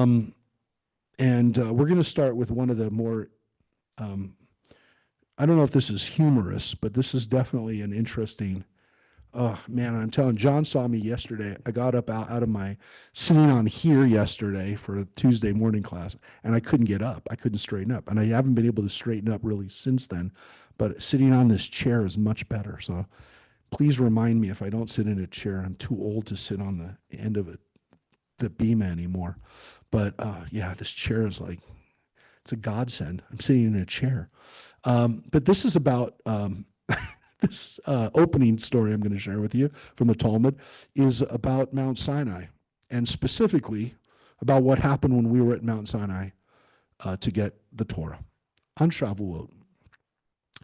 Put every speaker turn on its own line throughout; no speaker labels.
And we're going to start with one of the more, um, I don't know if this is humorous, but this is definitely an interesting. Oh man, I'm telling John saw me yesterday. I got up out of my sitting on here yesterday for a Tuesday morning class, and I couldn't get up. I couldn't straighten up, and I haven't been able to straighten up really since then. But sitting on this chair is much better. So please remind me if I don't sit in a chair. I'm too old to sit on the end of the beam anymore. But yeah, this chair is like it's a godsend. I'm sitting in a chair. But this is about this opening story I'm going to share with you from the Talmud is about Mount Sinai, and specifically about what happened when we were at Mount Sinai to get the Torah on Shavuot.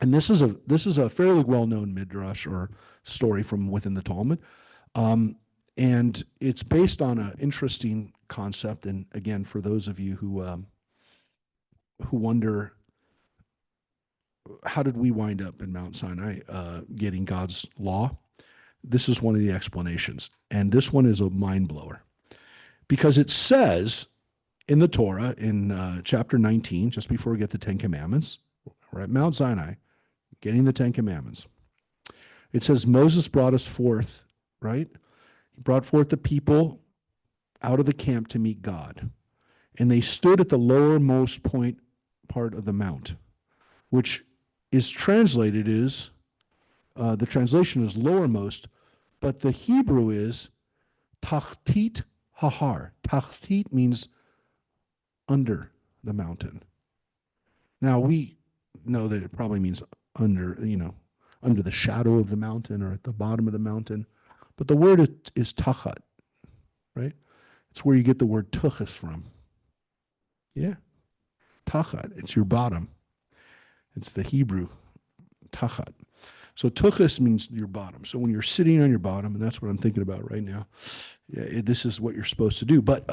And this is a fairly well-known midrash or story from within the Talmud, and it's based on an interesting concept. And again, for those of you who wonder how did we wind up in Mount Sinai getting God's law, this is one of the explanations. And this one is a mind blower because it says in the Torah in chapter 19, just before we get the Ten Commandments, we're at Mount Sinai getting the Ten Commandments. It says Moses brought us forth, right? He brought forth the people out of the camp to meet God. And they stood at the lowermost part of the mount, which is translated is, the translation is lowermost, but the Hebrew is tachtit hahar. Tachtit means under the mountain. Now we know that it probably means under, under the shadow of the mountain or at the bottom of the mountain. But the word is tachat, right? It's where you get the word tuchas from. Yeah. Tachat, it's your bottom. It's the Hebrew tachat. So tuchas means your bottom. So when you're sitting on your bottom, and that's what I'm thinking about right now, yeah, this is what you're supposed to do. But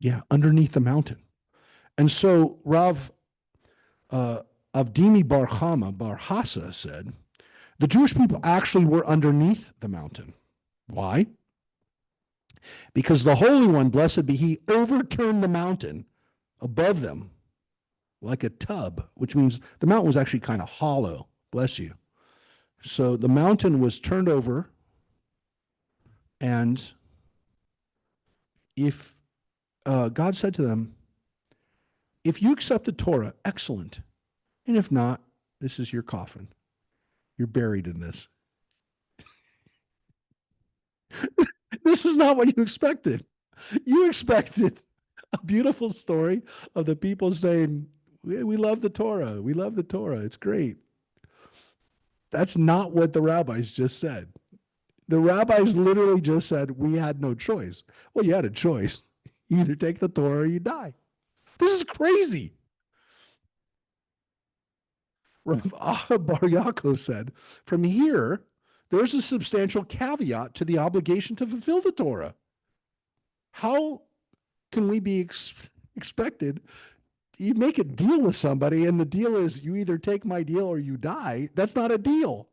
yeah, underneath the mountain. And so Rav Avdimi Bar Chama Bar Hassa said, the Jewish people actually were underneath the mountain. Why? Because the Holy One, blessed be He, overturned the mountain above them like a tub, which means the mountain was actually kind of hollow. Bless you. So the mountain was turned over, and if God said to them, if you accept the Torah, excellent. And if not, this is your coffin. You're buried in this. This is not what you expected. You expected a beautiful story of the people saying, we love the Torah. We love the Torah. It's great. That's not what the rabbis just said. The rabbis literally just said, we had no choice. Well, you had a choice. You either take the Torah or you die. This is crazy. Rav Aha Bar Yaakov said, from here, there's a substantial caveat to the obligation to fulfill the Torah. How can we be expected? You make a deal with somebody, and the deal is you either take my deal or you die. That's not a deal.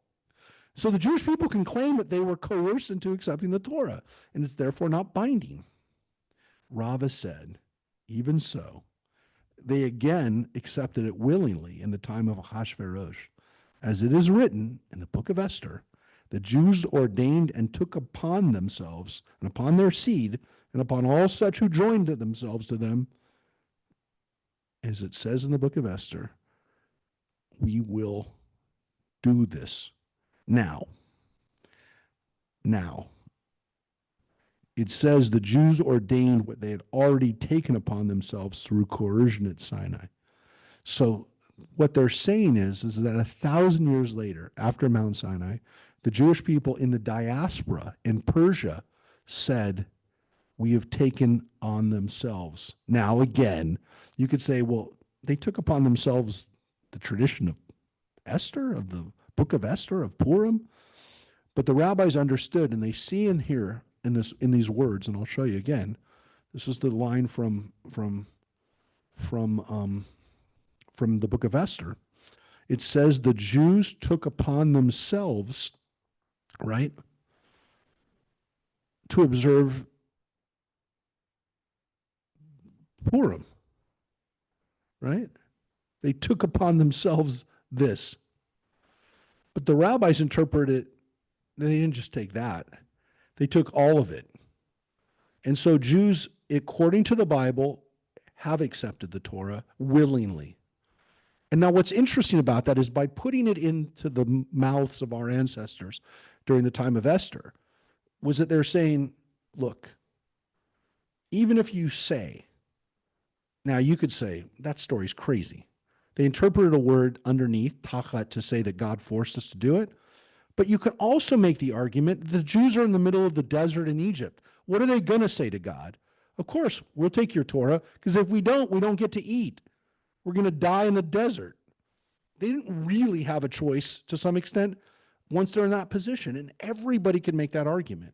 So the Jewish people can claim that they were coerced into accepting the Torah, and it's therefore not binding. Rava said, even so, they again accepted it willingly in the time of Ahasuerus. As it is written in the book of Esther, the Jews ordained and took upon themselves and upon their seed and upon all such who joined themselves to them, as it says in the book of Esther, we will do this now. Now. It says the Jews ordained what they had already taken upon themselves through coercion at Sinai. So what they're saying is that 1,000 years later, after Mount Sinai, the Jewish people in the diaspora in Persia said, we have taken on themselves. Now, again, you could say, well, they took upon themselves the tradition of Esther, of the book of Esther, of Purim. But the rabbis understood, and they see and hear in these words, and I'll show you again. This is the line from the book of Esther. It says the Jews took upon themselves, right, to observe Purim, right? They took upon themselves this. But the rabbis interpret it, they didn't just take that, they took all of it. And so Jews, according to the Bible, have accepted the Torah willingly. And now what's interesting about that is by putting it into the mouths of our ancestors during the time of Esther, was that they're saying, look, even if you say, now you could say, that story's crazy. They interpreted a word underneath, tachat, to say that God forced us to do it. But you could also make the argument the Jews are in the middle of the desert in Egypt. What are they going to say to God? Of course, we'll take your Torah, because if we don't get to eat. We're going to die in the desert. They didn't really have a choice to some extent once they're in that position, and everybody can make that argument.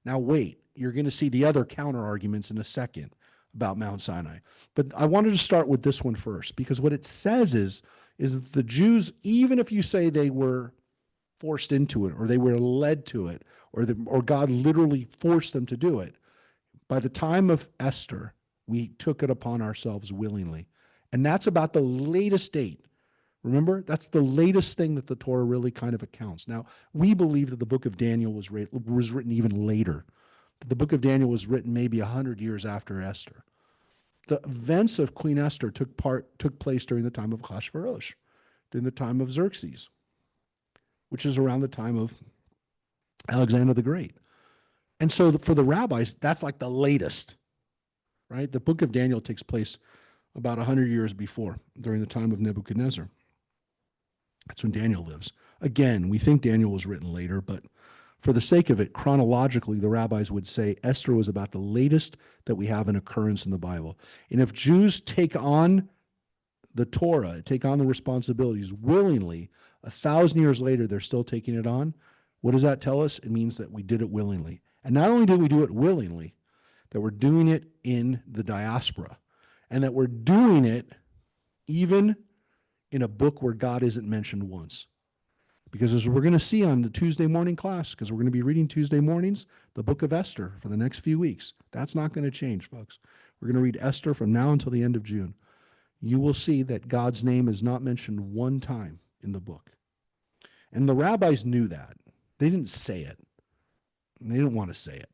Now, wait, you're going to see the other counter arguments in a second about Mount Sinai. But I wanted to start with this one first, because what it says is that the Jews, even if you say they were forced into it, or they were led to it, or God literally forced them to do it, by the time of Esther, we took it upon ourselves willingly. And that's about the latest date. Remember, that's the latest thing that the Torah really kind of accounts. Now, we believe that the book of Daniel was written even later. The book of Daniel was written maybe 100 years after Esther. The events of Queen Esther took place during the time of Achashverosh, during the time of Xerxes, which is around the time of Alexander the Great. And so for the rabbis, that's like the latest, right? The book of Daniel takes place about 100 years before, during the time of Nebuchadnezzar. That's when Daniel lives. Again, we think Daniel was written later, but for the sake of it, chronologically, the rabbis would say Esther was about the latest that we have an occurrence in the Bible. And if Jews take on the Torah, take on the responsibilities willingly, 1,000 years later, they're still taking it on. What does that tell us? It means that we did it willingly. And not only did we do it willingly, that we're doing it in the diaspora, and that we're doing it even in a book where God isn't mentioned once. Because as we're going to see on the Tuesday morning class, because we're going to be reading Tuesday mornings, the book of Esther for the next few weeks. That's not going to change, folks. We're going to read Esther from now until the end of June. You will see that God's name is not mentioned one time in the book. And the rabbis knew that. They didn't say it. They didn't want to say it.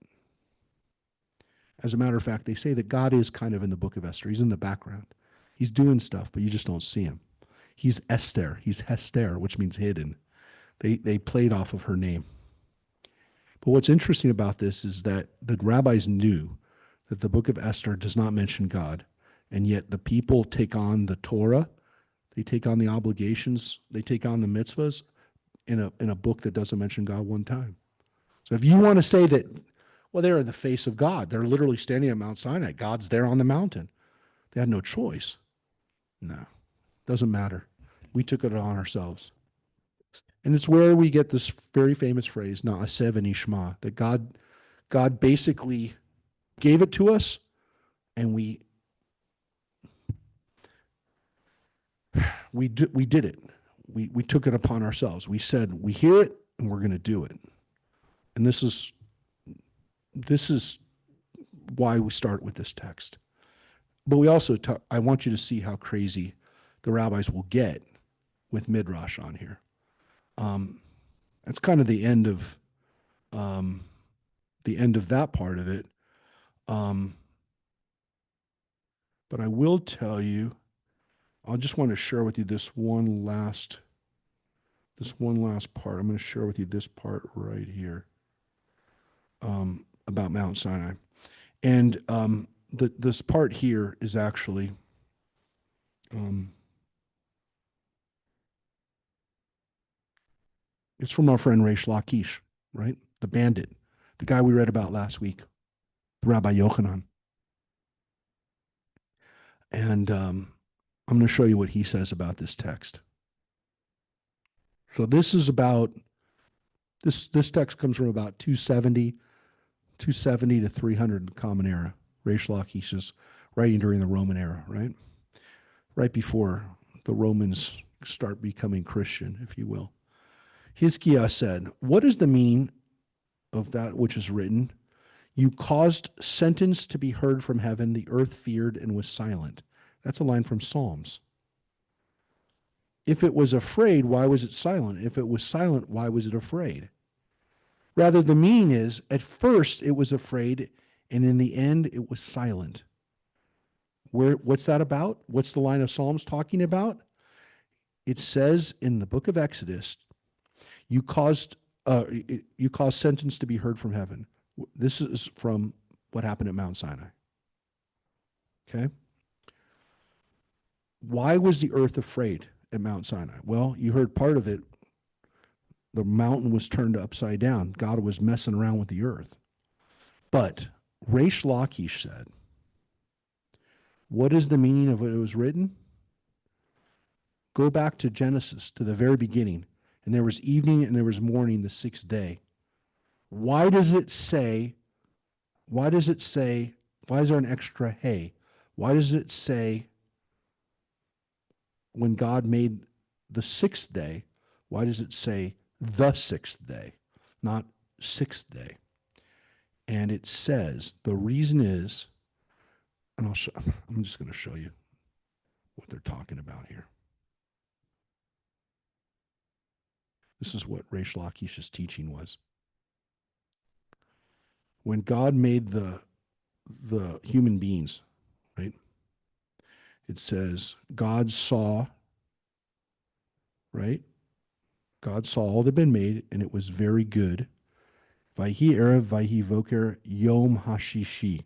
As a matter of fact, they say that God is kind of in the book of Esther. He's in the background. He's doing stuff, but you just don't see him. He's Esther. He's Hester, which means hidden. They played off of her name. But what's interesting about this is that the rabbis knew that the book of Esther does not mention God, and yet the people take on the Torah, they take on the obligations, they take on the mitzvahs in a book that doesn't mention God one time. So if you want to say that, well, they're in the face of God, they're literally standing at Mount Sinai, God's there on the mountain, they had no choice. No, doesn't matter. We took it on ourselves. And it's where we get this very famous phrase, Na'aseh v'nishma, that God basically gave it to us, and we did it. We took it upon ourselves. We said, we hear it, and we're going to do it. And this is why we start with this text. But we also I want you to see how crazy the rabbis will get with Midrash on here. That's kind of the end of that part of it. But I will tell you, I just want to share with you this one last part. I'm going to share with you this part right here about Mount Sinai. And this part here is actually it's from our friend Reish Lakish, right? The bandit, the guy we read about last week, Rabbi Yochanan. And I'm going to show you what he says about this text. So this is about, this text comes from about 270 to 300 in the Common Era. Reish Lakish is writing during the Roman era, right? Right before the Romans start becoming Christian, if you will. Hizkiah said, "What is the meaning of that which is written? You caused sentence to be heard from heaven. The earth feared and was silent. That's a line from Psalms. If it was afraid, why was it silent? If it was silent, why was it afraid? Rather, the meaning is at first it was afraid, and in the end it was silent. What's that about? What's the line of Psalms talking about? It says in the book of Exodus, you caused you caused sentence to be heard from heaven. This is from what happened at Mount Sinai. Okay? Why was the earth afraid at Mount Sinai? Well, you heard part of it. The mountain was turned upside down. God was messing around with the earth. But Reish Lakish said, what is the meaning of what it was written? Go back to Genesis, to the very beginning. And there was evening and there was morning the sixth day. Why does it say, why is there an extra hey? Why does it say when God made the sixth day, why does it say the sixth day, not sixth day? And it says the reason is, and I'm just going to show you what they're talking about here. This is what Reish Lakish's teaching was. When God made the human beings, right? It says God saw, right? God saw all that had been made, and it was very good. Vayhi erev, vayhi voker, yom hashishi.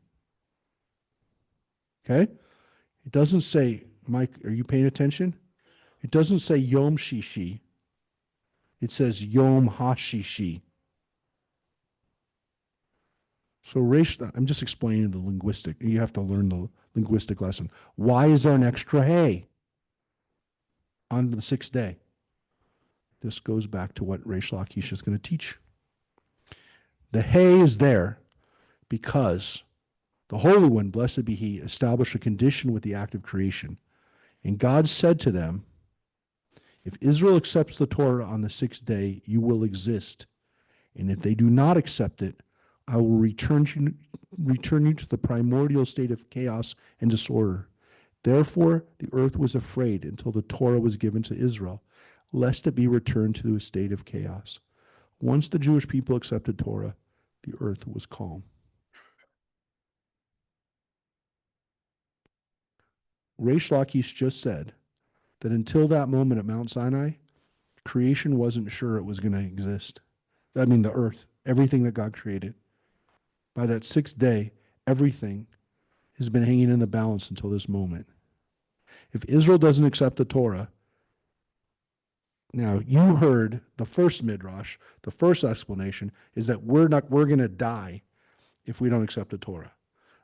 Okay? It doesn't say, Mike, are you paying attention? It doesn't say yom shishi. It says yom hashishi. So I'm just explaining the linguistic. You have to learn the linguistic lesson. Why is there an extra hey on the sixth day? This goes back to what Reish Lakish is going to teach. The hey is there because the Holy One, blessed be He, established a condition with the act of creation. And God said to them, if Israel accepts the Torah on the sixth day, you will exist. And if they do not accept it, I will return you to the primordial state of chaos and disorder. Therefore, the earth was afraid until the Torah was given to Israel, lest it be returned to a state of chaos. Once the Jewish people accepted Torah, the earth was calm. Reish Lakish just said that until that moment at Mount Sinai, creation wasn't sure it was going to exist. I mean, the earth, everything that God created. By that sixth day, everything has been hanging in the balance until this moment. If Israel doesn't accept the Torah, now you heard the first Midrash, the first explanation is that we're going to die if we don't accept the Torah.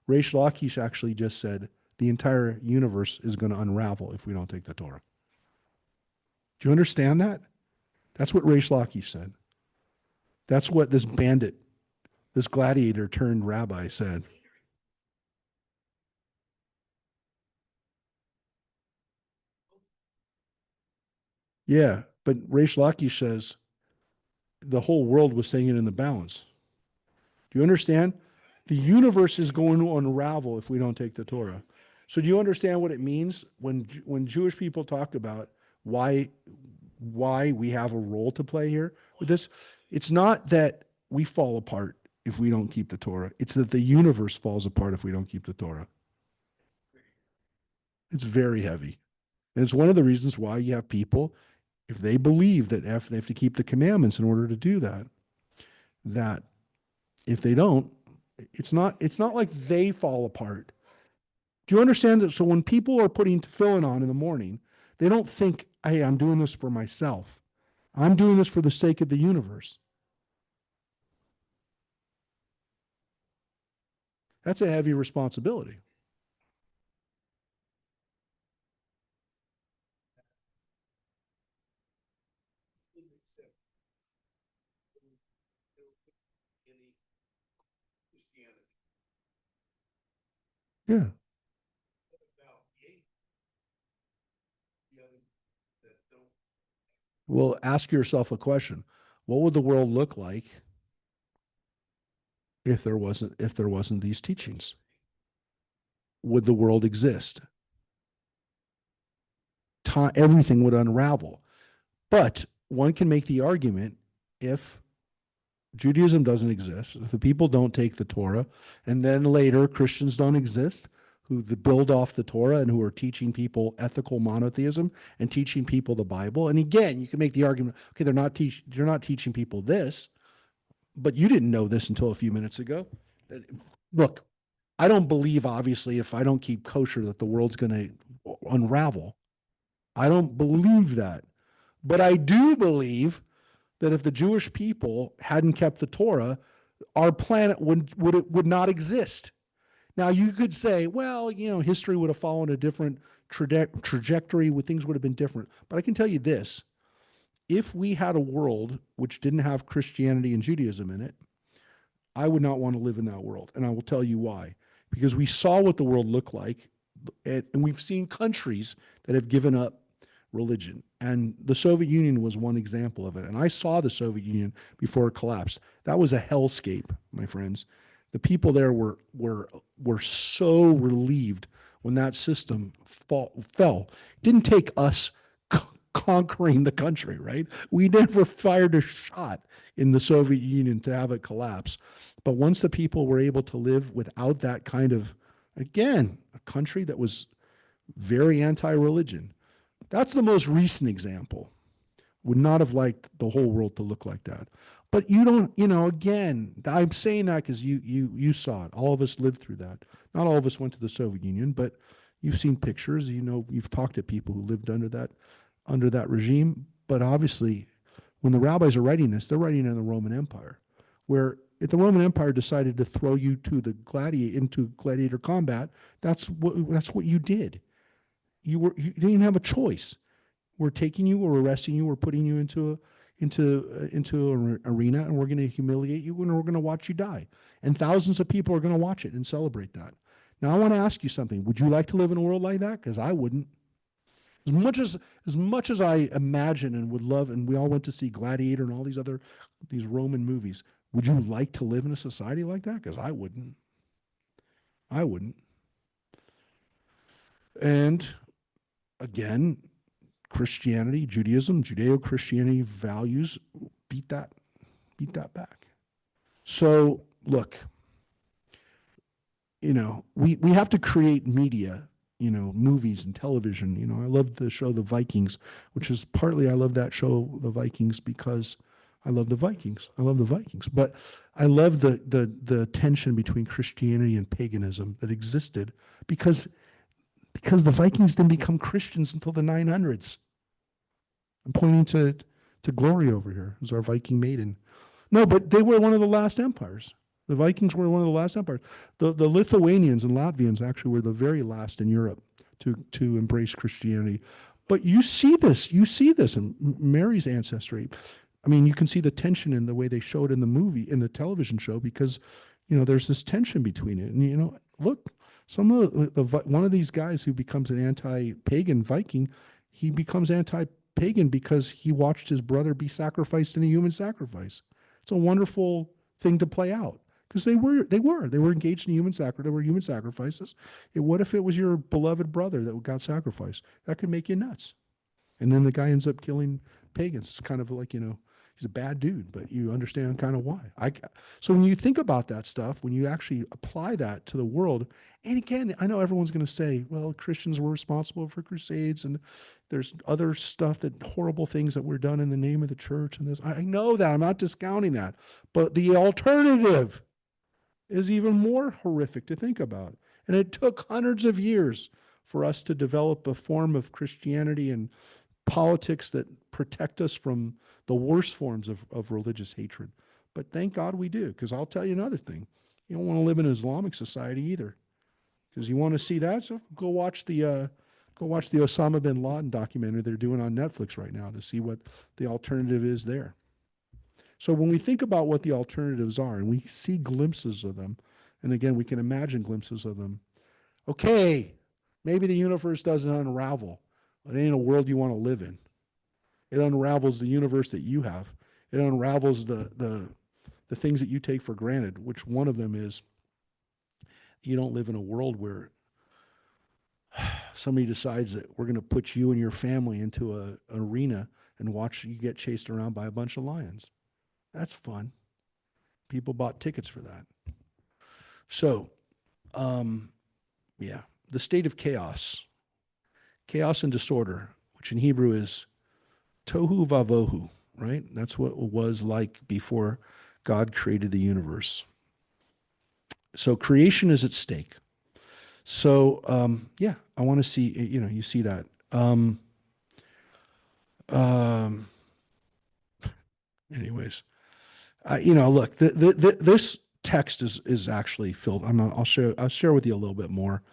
Reish Lakish actually just said the entire universe is going to unravel if we don't take the Torah. Do you understand that? That's what Reish Lakish said. That's what this bandit, this gladiator turned rabbi said. Yeah, but Reish Lakish says the whole world was saying it in the balance. Do you understand? The universe is going to unravel if we don't take the Torah. So do you understand what it means when Jewish people talk about why we have a role to play here with this? It's not that we fall apart if we don't keep the Torah. It's that the universe falls apart if we don't keep the Torah. It's very heavy. And it's one of the reasons why you have people, if they believe that they have to keep the commandments in order to do that, that if they don't, it's not like they fall apart. Do you understand that? So when people are putting tefillin on in the morning, they don't think, hey, I'm doing this for myself. I'm doing this for the sake of the universe. That's a heavy responsibility. Yeah. Well, ask yourself a question. What would the world look like if there wasn't these teachings? Would the world exist? Everything would unravel. But one can make the argument, if Judaism doesn't exist, if the people don't take the Torah, and then later Christians don't exist, who build off the Torah and who are teaching people ethical monotheism and teaching people the Bible. And again, you can make the argument, okay, they're not teaching people this, but you didn't know this until a few minutes ago. Look, I don't believe, obviously, if I don't keep kosher, that the world's going to unravel. I don't believe that. But I do believe that if the Jewish people hadn't kept the Torah, our planet would not exist. Now, you could say, well, history would have followed a different trajectory, where things would have been different. But I can tell you this: if we had a world which didn't have Christianity and Judaism in it, I would not want to live in that world. And I will tell you why. Because we saw what the world looked like, and we've seen countries that have given up religion. And the Soviet Union was one example of it. And I saw the Soviet Union before it collapsed. That was a hellscape, my friends. The people there were so relieved when that system fell. It didn't take us conquering the country, right? We never fired a shot in the Soviet Union to have it collapse. But once the people were able to live without that kind of, again, a country that was very anti-religion. That's the most recent example. Would not have liked the whole world to look like that. But you don't, again, I'm saying that because you saw it. All of us lived through that. Not all of us went to the Soviet Union, but you've seen pictures, you've talked to people who lived under that regime. But obviously, when the rabbis are writing this, they're writing in the Roman Empire, where if the Roman Empire decided to throw you to into gladiator combat, that's what you did. You didn't have a choice. We're taking you, we're arresting you, we're putting you into an arena, and we're going to humiliate you, and we're going to watch you die. And thousands of people are going to watch it and celebrate that. Now, I want to ask you something. Would you like to live in a world like that? Because I wouldn't. As much as I imagine and would love, and we all went to see Gladiator and all these Roman movies, would you like to live in a society like that? Because I wouldn't. I wouldn't. And again, Christianity, Judaism, Judeo-Christianity values beat that back. So look, we have to create media, movies and television. I love the show The Vikings, which is partly I love that show The Vikings because I love the Vikings. But I love the tension between Christianity and paganism that existed because the Vikings didn't become Christians until the 900s. I'm pointing to Glory over here, who's our Viking maiden. No, but they were one of the last empires. The Vikings were one of the last empires. The Lithuanians and Latvians actually were the very last in Europe to embrace Christianity. But you see this in Mary's ancestry. I mean, you can see the tension in the way they show it in the television show, because, there's this tension between it. And, look, one of these guys who becomes an anti-pagan Viking, he becomes anti-pagan because he watched his brother be sacrificed in a human sacrifice. It's a wonderful thing to play out, because they were engaged in human sacrifice. There were human sacrifices. What if it was your beloved brother that got sacrificed? That could make you nuts. And then the guy ends up killing pagans. It's kind of like, he's a bad dude, but you understand kind of why. So when you think about that stuff, when you actually apply that to the world, and again, I know everyone's going to say, well, Christians were responsible for crusades, and there's other stuff, horrible things that were done in the name of the church, and this. I know that. I'm not discounting that. But the alternative is even more horrific to think about. And it took hundreds of years for us to develop a form of Christianity and politics that protect us from the worst forms of religious hatred. But thank God we do, because I'll tell you another thing. You don't want to live in an Islamic society either, because you want to see that. So go watch the Osama bin Laden documentary they're doing on Netflix right now to see what the alternative is there. So when we think about what the alternatives are, and we see glimpses of them, and again, we can imagine glimpses of them. Okay, maybe the universe doesn't unravel. It ain't a world you want to live in. It unravels the universe that you have. It unravels the the things that you take for granted, which one of them is you don't live in a world where somebody decides that we're going to put you and your family into an arena and watch you get chased around by a bunch of lions. That's fun. People bought tickets for that. So, um, yeah, the state of chaos, chaos and disorder, which in Hebrew is tohu vavohu, right? That's what it was like before God created the universe. So creation is at stake. So yeah, I want to see, you see that. Um, anyways, look, this text is actually filled. I'll share with you a little bit more.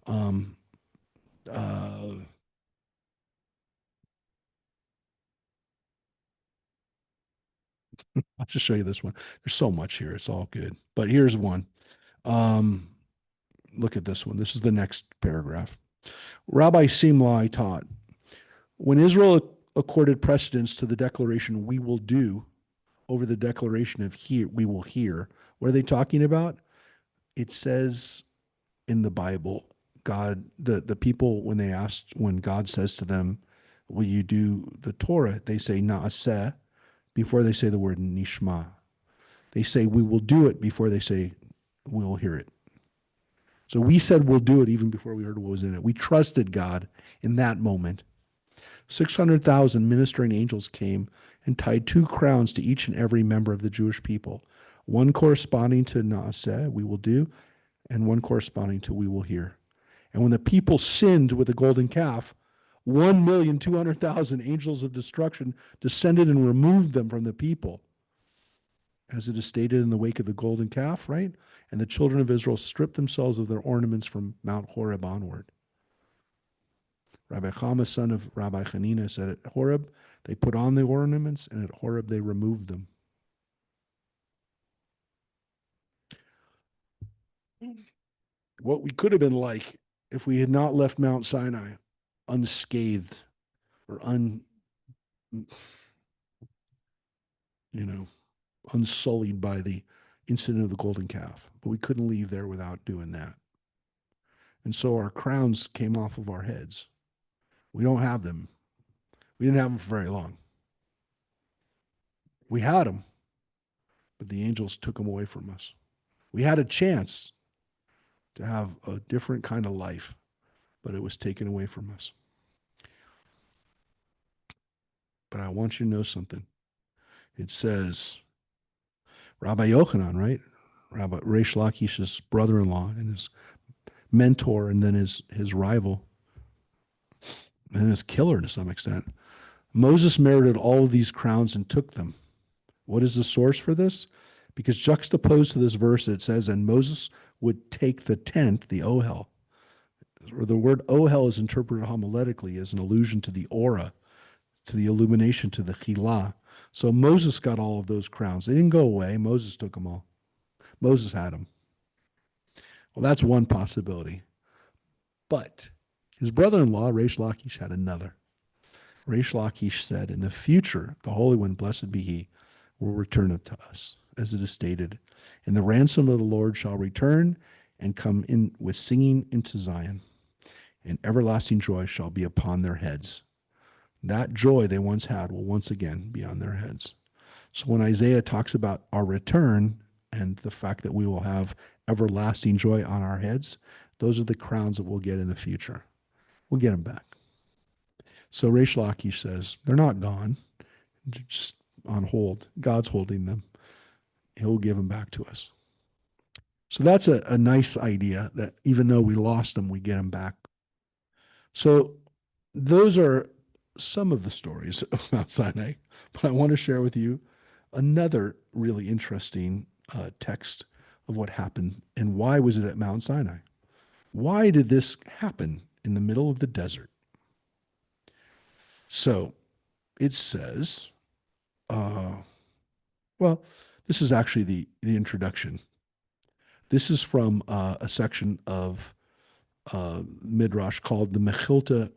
Um, uh, I'll just show you this one. There's so much here. It's all good. But here's one. Um, Look at this one. This is the next paragraph. Rabbi Simlai taught, when Israel accorded precedence to the declaration, we will do, over the declaration of hear, we will hear. What are they talking about? It says in the Bible, God, the people, when God says to them, will you do the Torah? They say na'aseh before they say the word nishma. They say we will do it before they say we will hear it. So we said we'll do it even before we heard what was in it. We trusted God in that moment. 600,000 ministering angels came and tied 2 crowns to each and every member of the Jewish people, one corresponding to Naaseh, we will do, and one corresponding to we will hear. And when the people sinned with the golden calf, 1,200,000 angels of destruction descended and removed them from the people, as it is stated in the wake of the golden calf, right? And the children of Israel stripped themselves of their ornaments from Mount Horeb onward. Rabbi Chama, son of Rabbi Hanina, said at Horeb, they put on the ornaments, and at Horeb they removed them. What we could have been like if we had not left Mount Sinai unscathed or you know, unsullied by the incident of the golden calf. But we couldn't leave there without doing that. And so our crowns came off of our heads. We don't have them. We didn't have them for very long. We had them, but the angels took them away from us. We had a chance to have a different kind of life, but it was taken away from us. But I want you to know something. It says, Rabbi Yochanan, right? Rabbi Reish Lakish's brother-in-law and his mentor, and then his rival, and his killer to some extent. Moses merited all of these crowns and took them. What is the source for this? Because juxtaposed to this verse, it says, and Moses would take the tent, the ohel. Or the word ohel is interpreted homiletically as an allusion to the aura, to the illumination, to the chilah. So Moses got all of those crowns. They didn't go away. Moses took them all. Moses had them. Well, that's one possibility. But his brother-in-law, Reish Lakish, had another. Reish Lakish said, in the future, the Holy One, blessed be he, will return it to us, as it is stated. And the ransom of the Lord shall return and come in with singing into Zion, and everlasting joy shall be upon their heads. That joy they once had will once again be on their heads. So when Isaiah talks about our return and the fact that we will have everlasting joy on our heads, those are the crowns that we'll get in the future. We'll get them back. So Reish Lakish says, they're not gone, they're just on hold. God's holding them. He'll give them back to us. So that's a nice idea that even though we lost them, we get them back. So those are some of the stories of Mount Sinai, but I want to share with you another really interesting text of what happened and why was it at Mount Sinai? Why did this happen in the middle of the desert? So it says, well, this is actually the introduction. This is from a section of Midrash called the Mechilta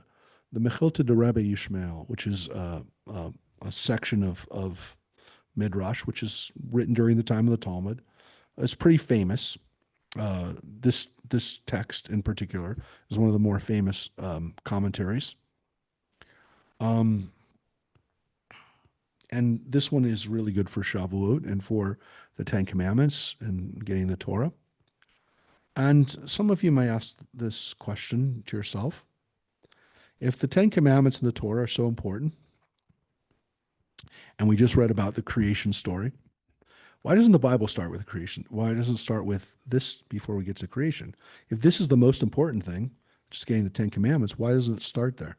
de Rabbi Yishmael, which is a section of Midrash, which is written during the time of the Talmud. It's pretty famous. This text in particular is one of the more famous commentaries. Um, and this one is really good for Shavuot and for the Ten Commandments and getting the Torah. And some of you may ask this question to yourself. If the Ten Commandments and the Torah are so important, and we just read about the creation story, why doesn't the Bible start with the creation? Why doesn't it start with this before we get to creation? If this is the most important thing, just getting the Ten Commandments, why doesn't it start there?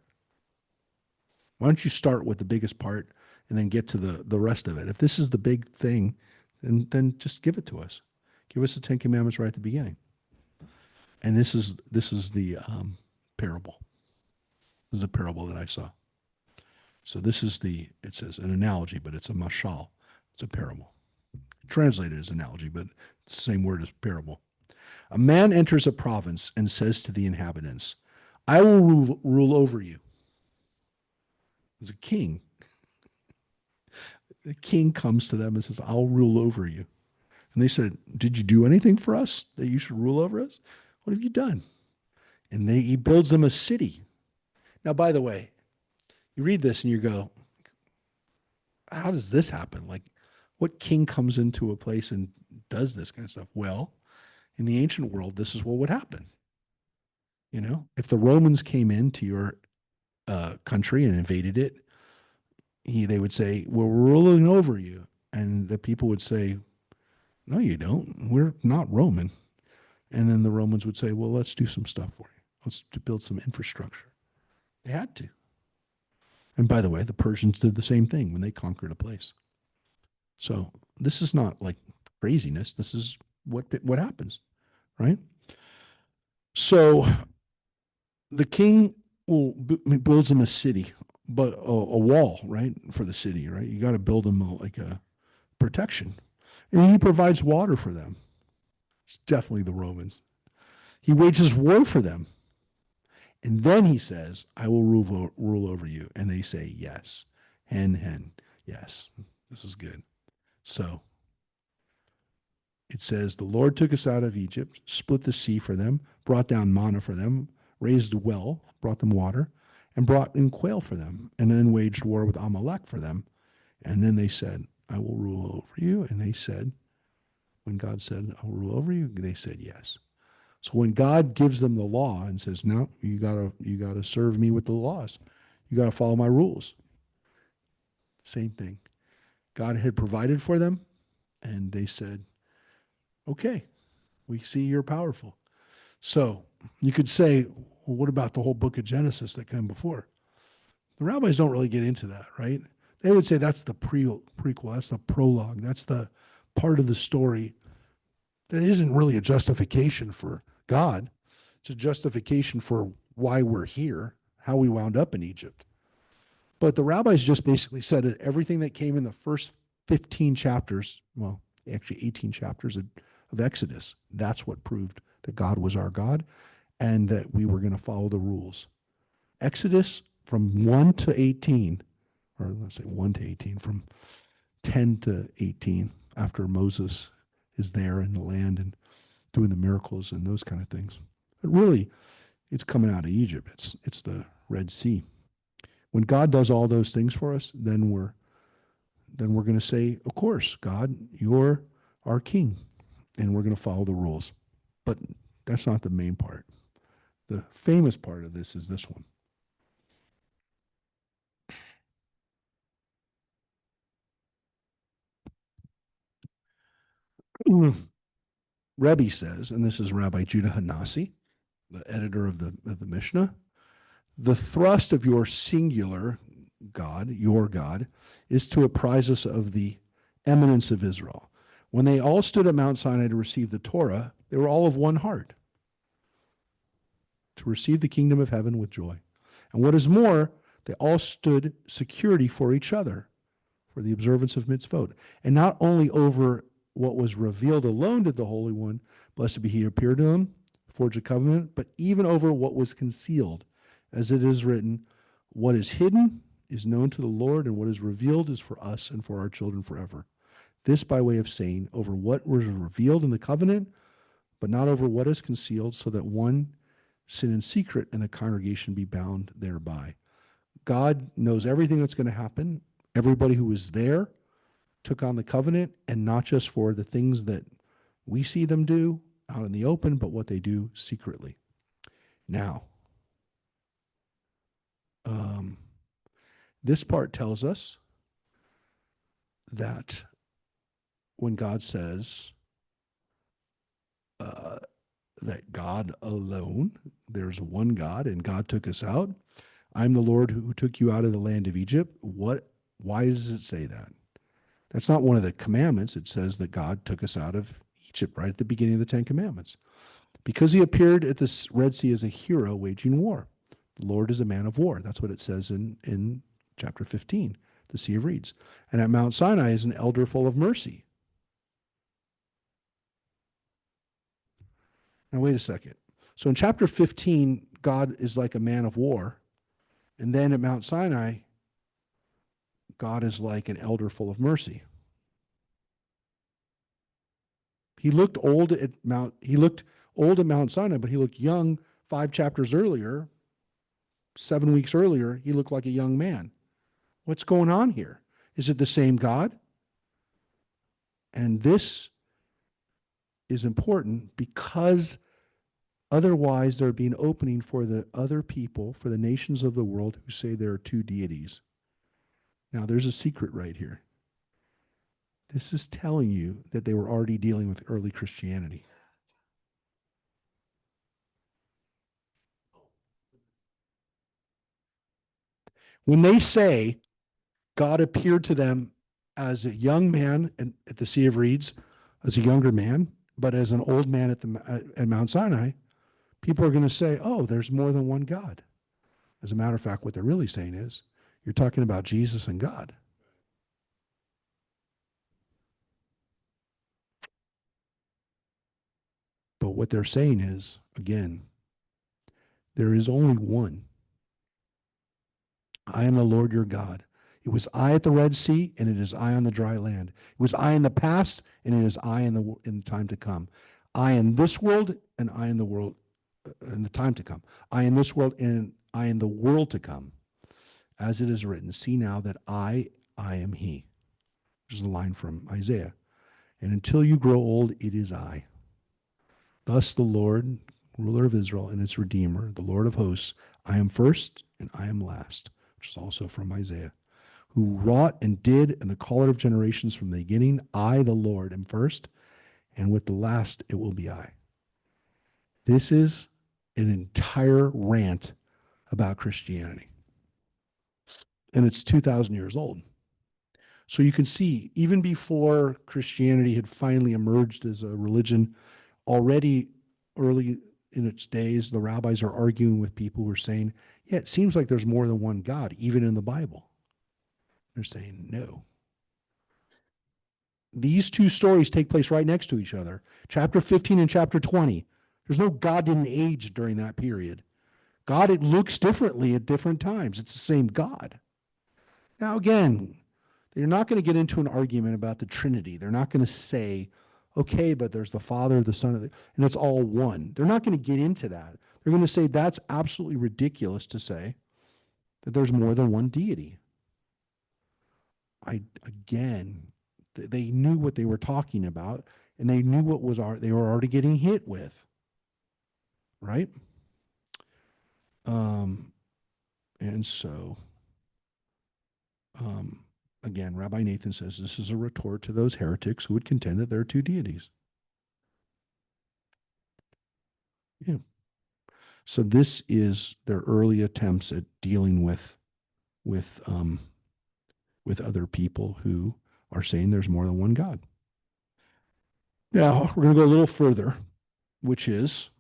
Why don't you start with the biggest part and then get to the rest of it? If this is the big thing, then just give it to us. Give us the Ten Commandments right at the beginning. And this is the parable. This is a parable that I saw. So this is it says an analogy, but it's a mashal. It's a parable. Translated as analogy, but it's the same word as parable. A man enters a province and says to the inhabitants, I will rule over you. As a king. The king comes to them and says, I'll rule over you. And they said, did you do anything for us that you should rule over us? What have you done? And he builds them a city. Now, by the way, you read this and you go, how does this happen? Like, what king comes into a place and does this kind of stuff? Well, in the ancient world, this is what would happen. You know, if the Romans came into your country and invaded it, they would say, well, we're ruling over you. And the people would say, no, you don't. We're not Roman. And then the Romans would say, well, let's do some stuff for you. Let's build some infrastructure. They had to. And by the way, the Persians did the same thing when they conquered a place. So this is not like craziness. This is what happens, right? So the king builds them a city, but a wall, right, for the city, right? You got to build them like a protection. And he provides water for them. It's definitely the Romans. He wages war for them. And then he says, I will rule over you. And they say, yes. Hen. Yes, this is good. So it says, the Lord took us out of Egypt, split the sea for them, brought down manna for them, raised a well, brought them water, and brought in quail for them, and then waged war with Amalek for them. And then they said, I will rule over you. And they said, when God said, I will rule over you, they said yes. So when God gives them the law and says, no, you gotta serve me with the laws. You gotta follow my rules. Same thing. God had provided for them, and they said, okay, we see you're powerful. So you could say, well, what about the whole book of Genesis that came before? The rabbis don't really get into that, right? They would say that's the prequel, that's the prologue, that's the part of the story that isn't really a justification for God. It's a justification for why we're here, how we wound up in Egypt. But the rabbis just basically said that everything that came in the first 15 chapters, well, actually 18 chapters of Exodus, that's what proved that God was our God and that we were going to follow the rules. Exodus from 1 to 18, or let's say 1 to 18, from 10 to 18, after Moses is there in the land and doing the miracles and those kind of things. But really, it's coming out of Egypt. It's the Red Sea. When God does all those things for us, then we're going to say, of course, God, you're our king, and we're going to follow the rules. But that's not the main part. The famous part of this is this one. Rebbe says, and this is Rabbi Judah Hanasi, the editor of the Mishnah, the thrust of your singular God, your God, is to apprise us of the eminence of Israel. When they all stood at Mount Sinai to receive the Torah, they were all of one heart, to receive the kingdom of heaven with joy. And what is more, they all stood security for each other, for the observance of mitzvot. And not only over what was revealed alone did the Holy One, blessed be he, appear to them, forge a covenant, but even over what was concealed, as it is written, what is hidden is known to the Lord, and what is revealed is for us and for our children forever. This by way of saying, over what was revealed in the covenant, but not over what is concealed, so that one sin in secret and the congregation be bound thereby. God knows everything that's going to happen. Everybody who was there took on the covenant, and not just for the things that we see them do out in the open, but what they do secretly. Now, this part tells us that when God says that God alone, there's one God, and God took us out. I'm the Lord who took you out of the land of Egypt. Why does it say that? That's not one of the commandments. It says that God took us out of Egypt right at the beginning of the Ten Commandments. Because he appeared at the Red Sea as a hero waging war. The Lord is a man of war. That's what it says in chapter 15, the Sea of Reeds. And at Mount Sinai is an elder full of mercy. Now, wait a second. So in chapter 15, God is like a man of war. And then at Mount Sinai, God is like an elder full of mercy. He looked old at Mount Sinai, but he looked young 5 chapters earlier. 7 weeks earlier, he looked like a young man. What's going on here? Is it the same God? And this is important because otherwise there would be an opening for the other people, for the nations of the world who say there are 2 deities. Now, there's a secret right here. This is telling you that they were already dealing with early Christianity. When they say God appeared to them as a young man at the Sea of Reeds, as a younger man, but as an old man at Mount Sinai, people are going to say, oh, there's more than one God. As a matter of fact, what they're really saying is, you're talking about Jesus and God. But what they're saying is, again, there is only one. I am the Lord your God. It was I at the Red Sea, and it is I on the dry land. It was I in the past, and it is I in the time to come. I in this world, and I in the world, in the time to come. I in this world, and I in the world to come. As it is written, see now that I am he. Which is a line from Isaiah. And until you grow old, it is I. Thus the Lord, ruler of Israel and its Redeemer, the Lord of hosts, I am first and I am last, which is also from Isaiah, who wrought and did in the caller of generations from the beginning. I, the Lord, am first, and with the last it will be I. This is an entire rant about Christianity. And it's 2,000 years old. So you can see, even before Christianity had finally emerged as a religion, already early in its days, the rabbis are arguing with people who are saying, yeah, it seems like there's more than one God, even in the Bible. They're saying, no. These 2 stories take place right next to each other. Chapter 15 and chapter 20. There's no God didn't age during that period. God, it looks differently at different times. It's the same God. Now, again, they're not going to get into an argument about the Trinity. They're not going to say, okay, but there's the Father, the Son, and it's all one. They're not going to get into that. They're going to say that's absolutely ridiculous to say that there's more than one deity. They knew what they were talking about, and they knew what they were already getting hit with, right? And so, again, Rabbi Nathan says this is a retort to those heretics who would contend that there are 2 deities. Yeah. So this is their early attempts at dealing with other people who are saying there's more than one God. Now we're going to go a little further, which is,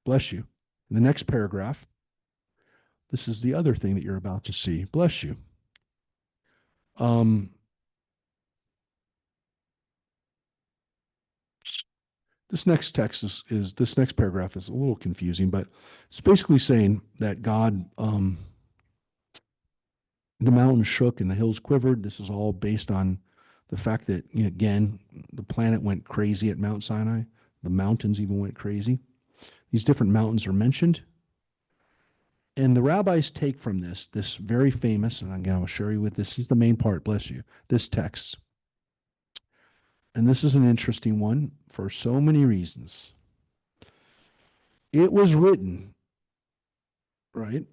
bless you. In the next paragraph, this is the other thing that you're about to see. Bless you. This next text is this next paragraph is a little confusing, but it's basically saying that God The mountains shook and the hills quivered. This is all based on the fact that, again, the planet went crazy at Mount Sinai. The mountains even went crazy. These different mountains are mentioned. And the rabbis take from this very famous, and I'm going to share you with this. This is the main part, bless you, this text. And this is an interesting one for so many reasons. It was written, right,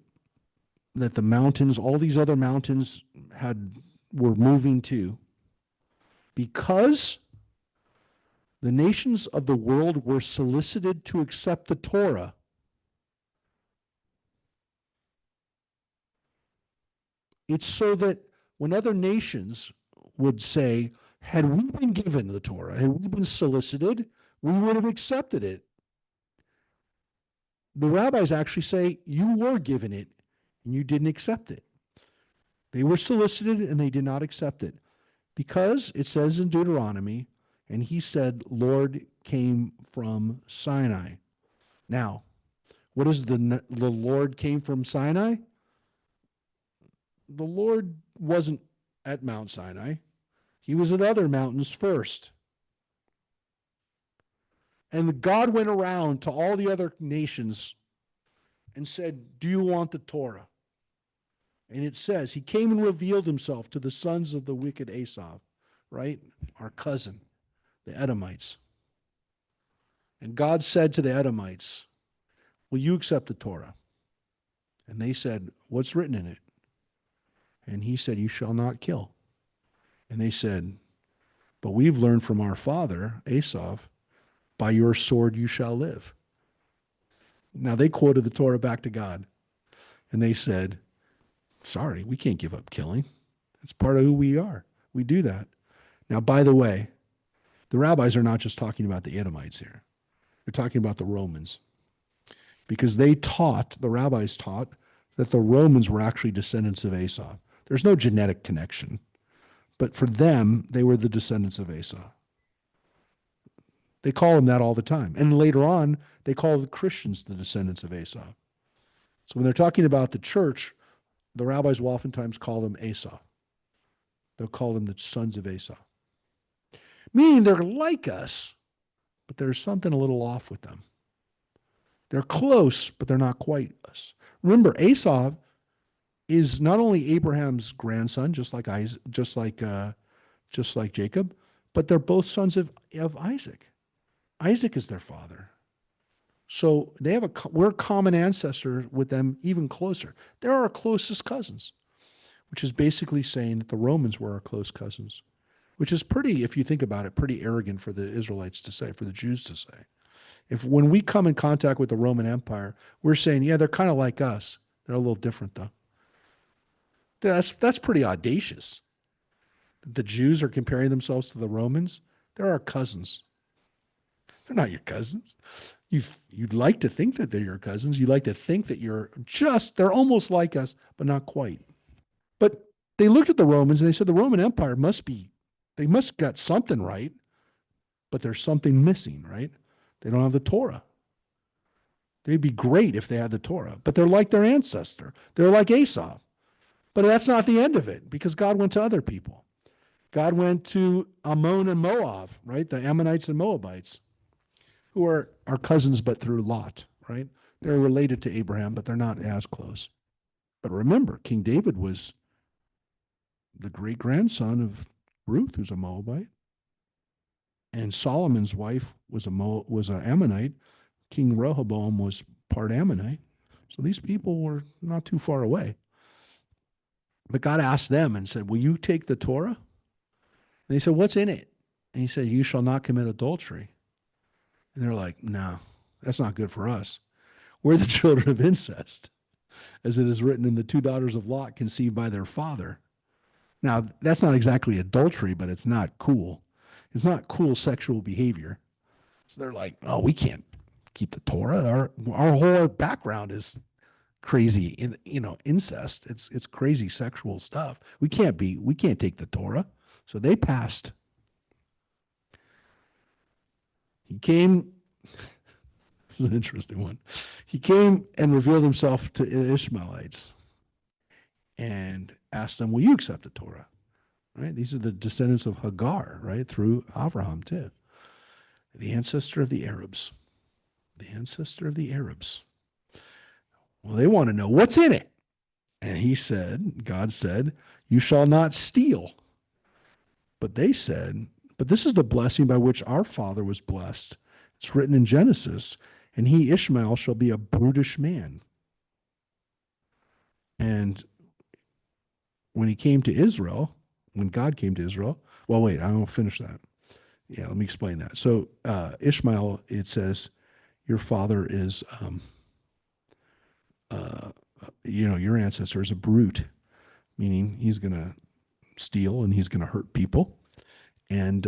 that the mountains, all these other mountains were moving too, because the nations of the world were solicited to accept the Torah. It's so that when other nations would say, had we been given the Torah, had we been solicited, we would have accepted it. The rabbis actually say, you were given it and you didn't accept it. They were solicited and they did not accept it. Because it says in Deuteronomy, and he said, Lord came from Sinai. Now, what is the Lord came from Sinai? The Lord wasn't at Mount Sinai. He was at other mountains first. And God went around to all the other nations and said, do you want the Torah? And it says, he came and revealed himself to the sons of the wicked Esau, right? Our cousin, the Edomites. And God said to the Edomites, will you accept the Torah? And they said, what's written in it? And he said, you shall not kill. And they said, but we've learned from our father, Esau, by your sword you shall live. Now they quoted the Torah back to God. And they said, sorry, we can't give up killing. It's part of who we are. We do that. Now, by the way, the rabbis are not just talking about the Edomites here. They're talking about the Romans. Because the rabbis taught that the Romans were actually descendants of Esau. There's no genetic connection. But for them, they were the descendants of Esau. They call them that all the time. And later on, they call the Christians the descendants of Esau. So when they're talking about the church, the rabbis will oftentimes call them Esau. They'll call them the sons of Esau. Meaning they're like us, but there's something a little off with them. They're close, but they're not quite us. Remember, Esau is not only Abraham's grandson, just like Jacob, but they're both sons of Isaac. Isaac is their father. So we're a common ancestor with them, even closer. They're our closest cousins, which is basically saying that the Romans were our close cousins, which is pretty, if you think about it, pretty arrogant for the Israelites to say, for the Jews to say. When we come in contact with the Roman Empire, we're saying, yeah, they're kind of like us. They're a little different, though. That's pretty audacious. The Jews are comparing themselves to the Romans. They're our cousins. They're not your cousins. You'd like to think that they're your cousins. You like to think that they're almost like us, but not quite. But they looked at the Romans and they said the Roman Empire they must got something right, but there's something missing, right? They don't have the Torah. They'd be great if they had the Torah, but they're like their ancestor. They're like Esau. But that's not the end of it, because God went to other people. God went to Ammon and Moab, right? The Ammonites and Moabites, who are our cousins, but through Lot, right? They're related to Abraham, but they're not as close. But remember, King David was the great grandson of Ruth, who's a Moabite. And Solomon's wife was an Ammonite. King Rehoboam was part Ammonite. So these people were not too far away. But God asked them and said, will you take the Torah? And they said, what's in it? And he said, you shall not commit adultery. And they're like, no, that's not good for us. We're the children of incest, as it is written in the two daughters of Lot conceived by their father. Now, that's not exactly adultery, but it's not cool. It's not cool sexual behavior. So they're like, oh, we can't keep the Torah. Our whole background is crazy, incest. It's crazy sexual stuff. We can't take the Torah. So they passed. He came. This is an interesting one. He came and revealed himself to the Ishmaelites. And asked them, will you accept the Torah? Right? These are the descendants of Hagar, right? Through Abraham, too. The ancestor of the Arabs. The ancestor of the Arabs. Well, they want to know what's in it. And he said, God said, you shall not steal. But they said, but this is the blessing by which our father was blessed. It's written in Genesis, and he, Ishmael, shall be a brutish man. And when he came to Israel, when God came to Israel, well, wait, I won't finish that. Yeah, let me explain that. So Ishmael, it says, your father is, your ancestor is a brute, meaning he's going to steal and he's going to hurt people. And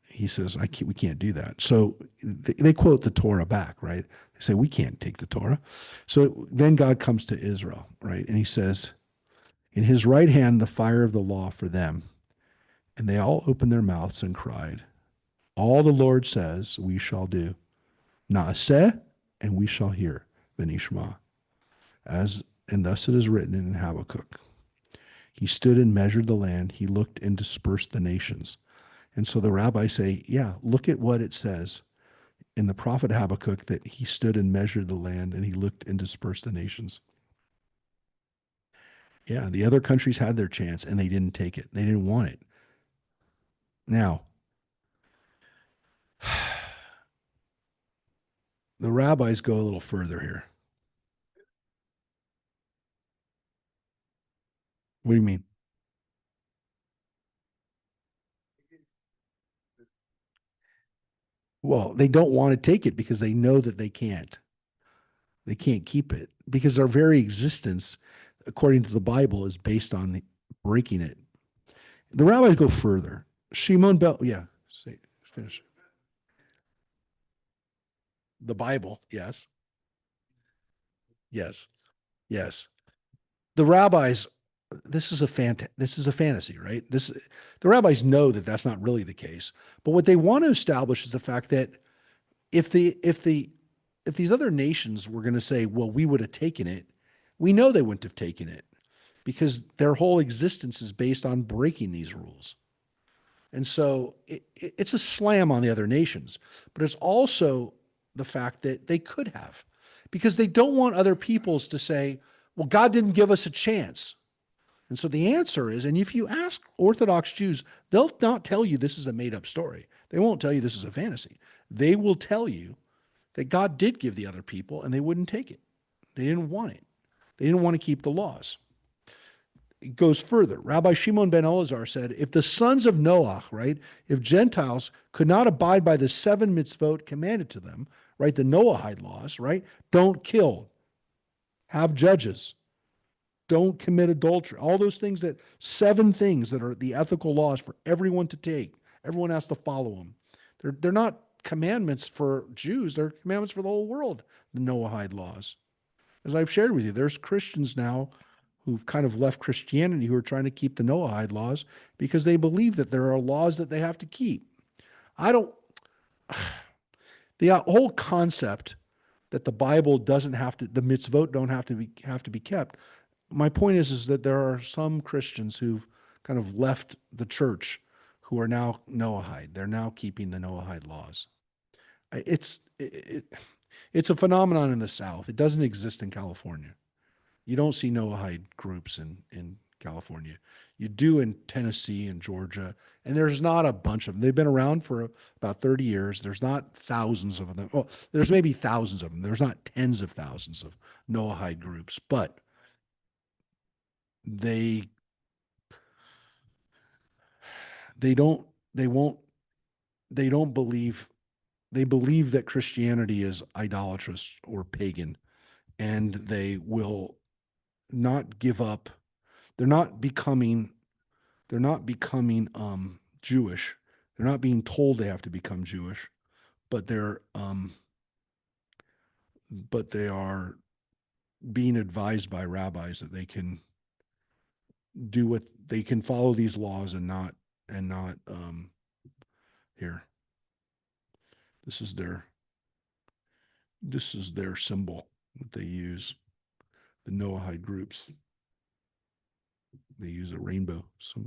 he says, we can't do that. So they quote the Torah back, right? They say, we can't take the Torah. So then God comes to Israel, right? And he says, in his right hand, the fire of the law for them. And they all opened their mouths and cried, all the Lord says we shall do. Naaseh, and we shall hear, Benishma. And thus it is written in Habakkuk. He stood and measured the land. He looked and dispersed the nations. And so the rabbis say, yeah, look at what it says in the prophet Habakkuk, that he stood and measured the land and he looked and dispersed the nations. Yeah, the other countries had their chance and they didn't take it. They didn't want it. Now, the rabbis go a little further here. What do you mean? Well, they don't want to take it because they know that they can't. They can't keep it because our very existence, according to the Bible, is based on breaking it. The rabbis go further. Shimon Bel, yeah, say, finish. The Bible, yes, yes, yes. The rabbis, this is a fantasy, right? The rabbis know that that's not really the case. But what they want to establish is the fact that if the if the if these other nations were going to say, well, we would have taken it, we know they wouldn't have taken it because their whole existence is based on breaking these rules. And so it's a slam on the other nations, but it's also the fact that they could have, because they don't want other peoples to say, well, God didn't give us a chance. And so the answer is, and if you ask Orthodox Jews, they'll not tell you this is a made up story. They won't tell you this is a fantasy. They will tell you that God did give the other people and they wouldn't take it. They didn't want it. They didn't want to keep the laws. It goes further. Rabbi Shimon ben Elazar said, if the sons of Noah, right, if Gentiles could not abide by the 7 mitzvot commanded to them, right, the Noahide laws, right, don't kill, have judges, don't commit adultery, all those things, that 7 things that are the ethical laws for everyone to take. Everyone has to follow them. They're not commandments for Jews, they're commandments for the whole world, the Noahide laws. As I've shared with you, there's Christians now who've kind of left Christianity who are trying to keep the Noahide laws because they believe that there are laws that they have to keep. I don't, the whole concept that the Bible doesn't have to, the mitzvot don't have to be kept. My point is that there are some Christians who've kind of left the church who are now Noahide. They're now keeping the Noahide laws. It's a phenomenon in the South. It doesn't exist in California. You don't see Noahide groups in California. You do in Tennessee and Georgia, and there's not a bunch of them. They've been around for about 30 years. There's not thousands of them. Well, there's maybe thousands of them. There's not tens of thousands of Noahide groups, but they they don't they won't they don't believe they believe that Christianity is idolatrous or pagan, and they will not give up. They're not becoming they're not becoming Jewish. They're not being told they have to become Jewish, but they are being advised by rabbis that they can do what they can follow these laws and not here. This is their symbol that they use, the Noahide groups. They use a rainbow. So,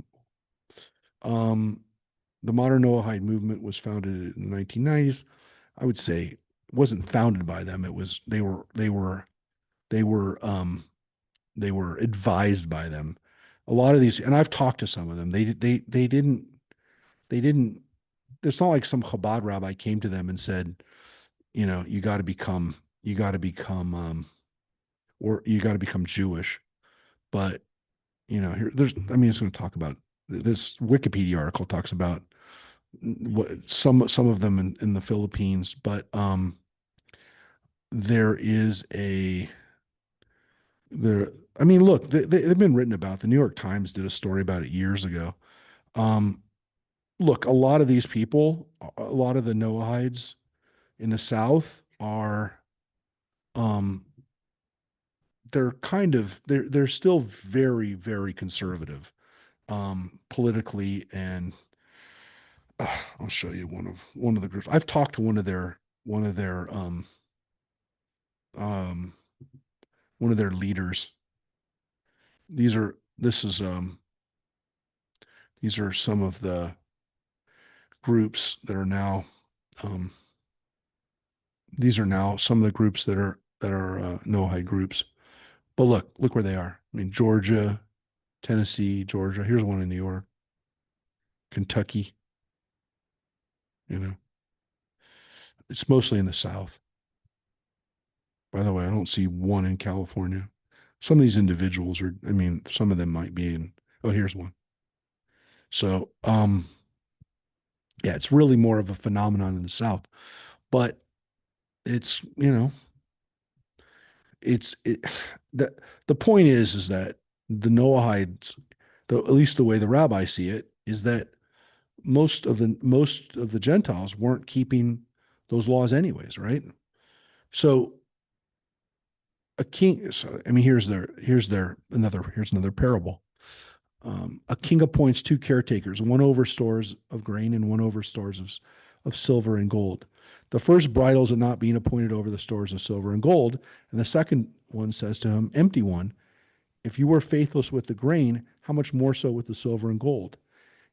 um, the modern Noahide movement was founded in the 1990s. I would say it wasn't founded by them. It was they were they were advised by them. A lot of these, and I've talked to some of them. They didn't. It's not like some Chabad rabbi came to them and said, you got to become, or you got to become Jewish. But here, I mean, it's going to talk about this Wikipedia article talks about what some of them in the Philippines, but there is a there. I mean, look, they've been written about. The New York Times did a story about it years ago. Um, Look, a lot of these people, a lot of the Noahides in the South are, um, they're still very, very conservative, politically, and I'll show you one of the groups. I've talked to um, one of their leaders. These are this is these are some of the groups that are now, um, these are now some of the groups that are Noahide groups. But look where they are. I mean, Georgia, Tennessee, Georgia. Here's one in New York, Kentucky. You know, it's mostly in the South. By the way, I don't see one in California. Some of these individuals are, I mean, some of them might be in, oh, here's one. So, yeah, it's really more of a phenomenon in the South, but it's, it, the, the point is that the Noahides, at least the way the rabbis see it, is that most of the Gentiles weren't keeping those laws anyways, right? So a king, so, I mean, here's another parable. A king appoints two caretakers, one over stores of grain and one over stores of silver and gold. The first bridles at not being appointed over the stores of silver and gold, and the second one says to him, Empty one, if you were faithless with the grain, how much more so with the silver and gold?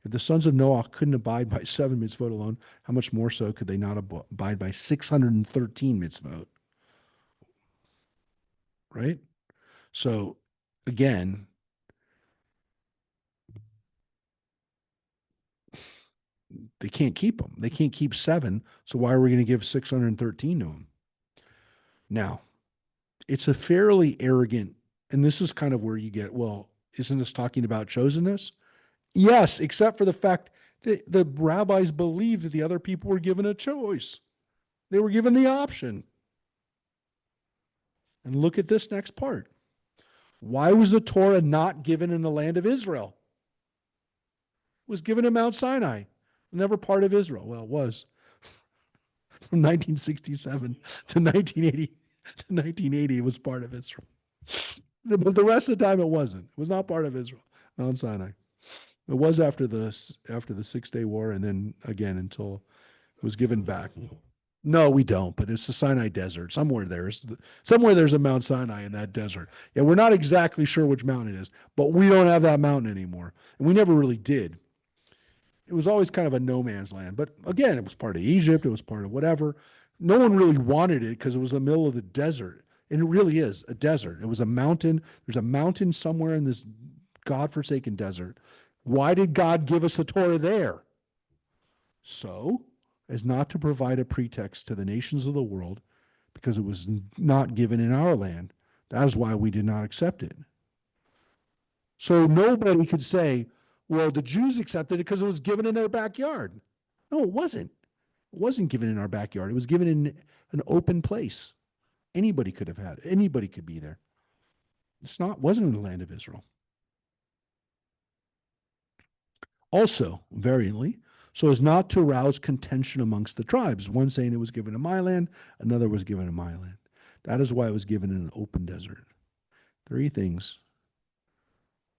If the sons of Noah couldn't abide by 7 mitzvot alone, how much more so could they not abide by 613 mitzvot? Right? So, again, they can't keep them. They can't keep seven. So why are we going to give 613 to them? Now, it's a fairly arrogant, and this is kind of where you get, well, isn't this talking about chosenness? Yes, except for the fact that the rabbis believed that the other people were given a choice. They were given the option. And look at this next part. Why was the Torah not given in the land of Israel? It was given in Mount Sinai, never part of Israel. Well, it was from 1967 to 1980. To 1980, it was part of Israel. But the rest of the time, it wasn't. It was not part of Israel, Mount Sinai. It was after the 6 Day War, and then again until it was given back. No, we don't. But it's the Sinai Desert. Somewhere there's a Mount Sinai in that desert. Yeah, we're not exactly sure which mountain it is, but we don't have that mountain anymore, and we never really did. It was always kind of a no man's land. But again, it was part of Egypt. It was part of whatever. No one really wanted it because it was the middle of the desert, and it really is a desert. It was a mountain. There's a mountain somewhere in this godforsaken desert. Why did God give us the Torah there? So, as not to provide a pretext to the nations of the world, because it was not given in our land. That is why we did not accept it. So nobody could say, well, the Jews accepted it because it was given in their backyard. No, it wasn't. It wasn't given in our backyard. It was given in an open place. Anybody could have had it. Anybody could be there. Wasn't in the land of Israel. Also, variantly, so as not to arouse contention amongst the tribes. One saying it was given in my land, another was given in my land. That is why it was given in an open desert. Three things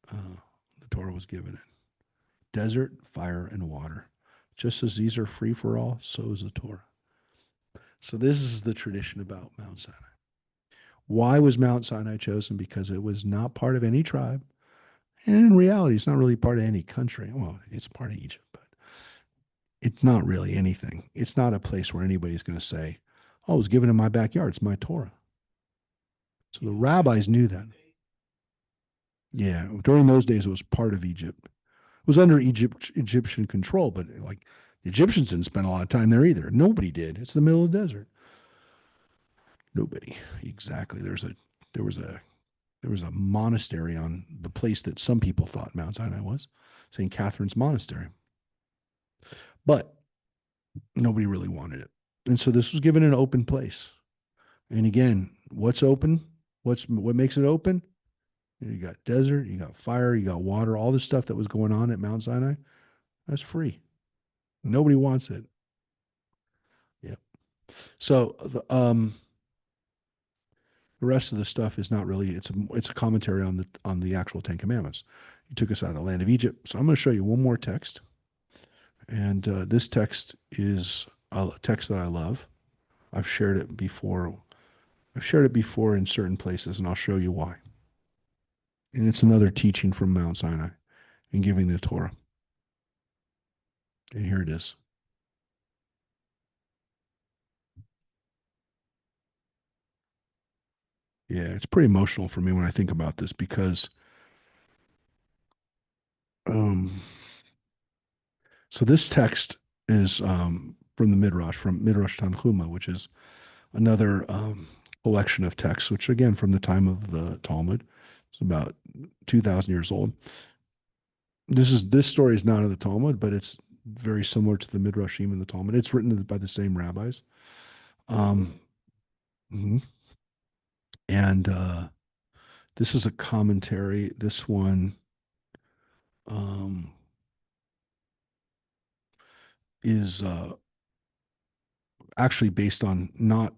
the Torah was given in: desert, fire, and water. Just as these are free for all, so is the Torah. So this is the tradition about Mount Sinai. Why was Mount Sinai chosen? Because it was not part of any tribe. And in reality, it's not really part of any country. Well, it's part of Egypt, but it's not really anything. It's not a place where anybody's going to say, oh, it was given in my backyard. It's my Torah. So the rabbis knew that. Yeah, during those days, it was part of Egypt. It was under Egyptian control, but like the Egyptians didn't spend a lot of time there either. Nobody did. It's the middle of the desert. Nobody. Exactly. There was a there was a monastery on the place that some people thought Mount Sinai was, St. Catherine's Monastery. But nobody really wanted it. And so this was given an open place. And again, what's open? What makes it open? You got desert, you got fire, you got water, all the stuff that was going on at Mount Sinai. That's free. Nobody wants it. Yeah. So the rest of the stuff is not really. It's a commentary on the actual Ten Commandments. He took us out of the land of Egypt. So I'm going to show you one more text, and this text is a text that I love. I've shared it before. I've shared it before in certain places, and I'll show you why. And it's another teaching from Mount Sinai and giving the Torah. And here it is. Yeah, it's pretty emotional for me when I think about this because um, so this text is from the Midrash, from Midrash Tanhuma, which is another collection of texts, which again from the time of the Talmud, it's about 2,000 years old. This story is not in the Talmud, but it's very similar to the Midrashim in the Talmud. It's written by the same rabbis, um, mhm. and this is a commentary. This one um, is actually based on not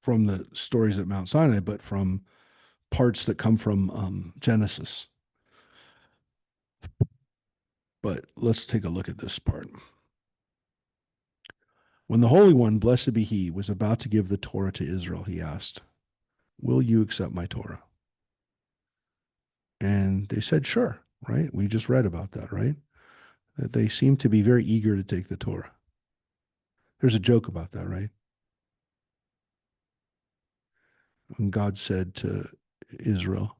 from the stories at Mount Sinai, but from parts that come from Genesis. But let's take a look at this part. When the Holy One, blessed be He, was about to give the Torah to Israel, he asked, will you accept my Torah? And they said, sure, right? We just read about that, right? That they seemed to be very eager to take the Torah. There's a joke about that, right? When God said to Israel,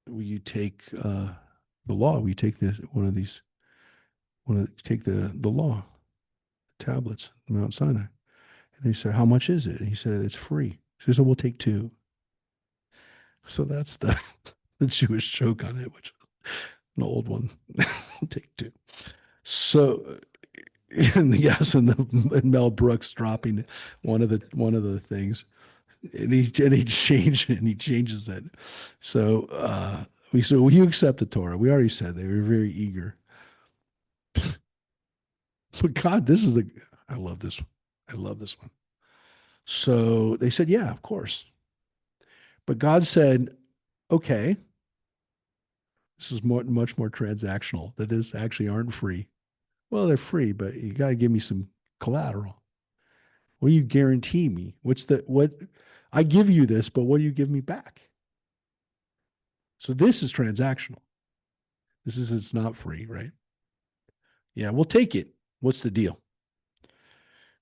will you take the law? Will you take one of these, take the law, the tablets, Mount Sinai? And they said, how much is it? And he said, it's free. He said, we'll take two. So that's the Jewish joke on it, which is an old one. Take two. So, and yes, and Mel Brooks dropping one of the things, and he changes it. So we said, "Will you accept the Torah?" We already said they were very eager. But God, this is the I love this. I love this one. So they said, "Yeah, of course." But God said, "Okay, this is much more transactional. That this actually aren't free. Well, they're free, but you got to give me some collateral. What do you guarantee me? What? I give you this, but what do you give me back? So this is transactional. It's not free, right? Yeah, we'll take it. What's the deal?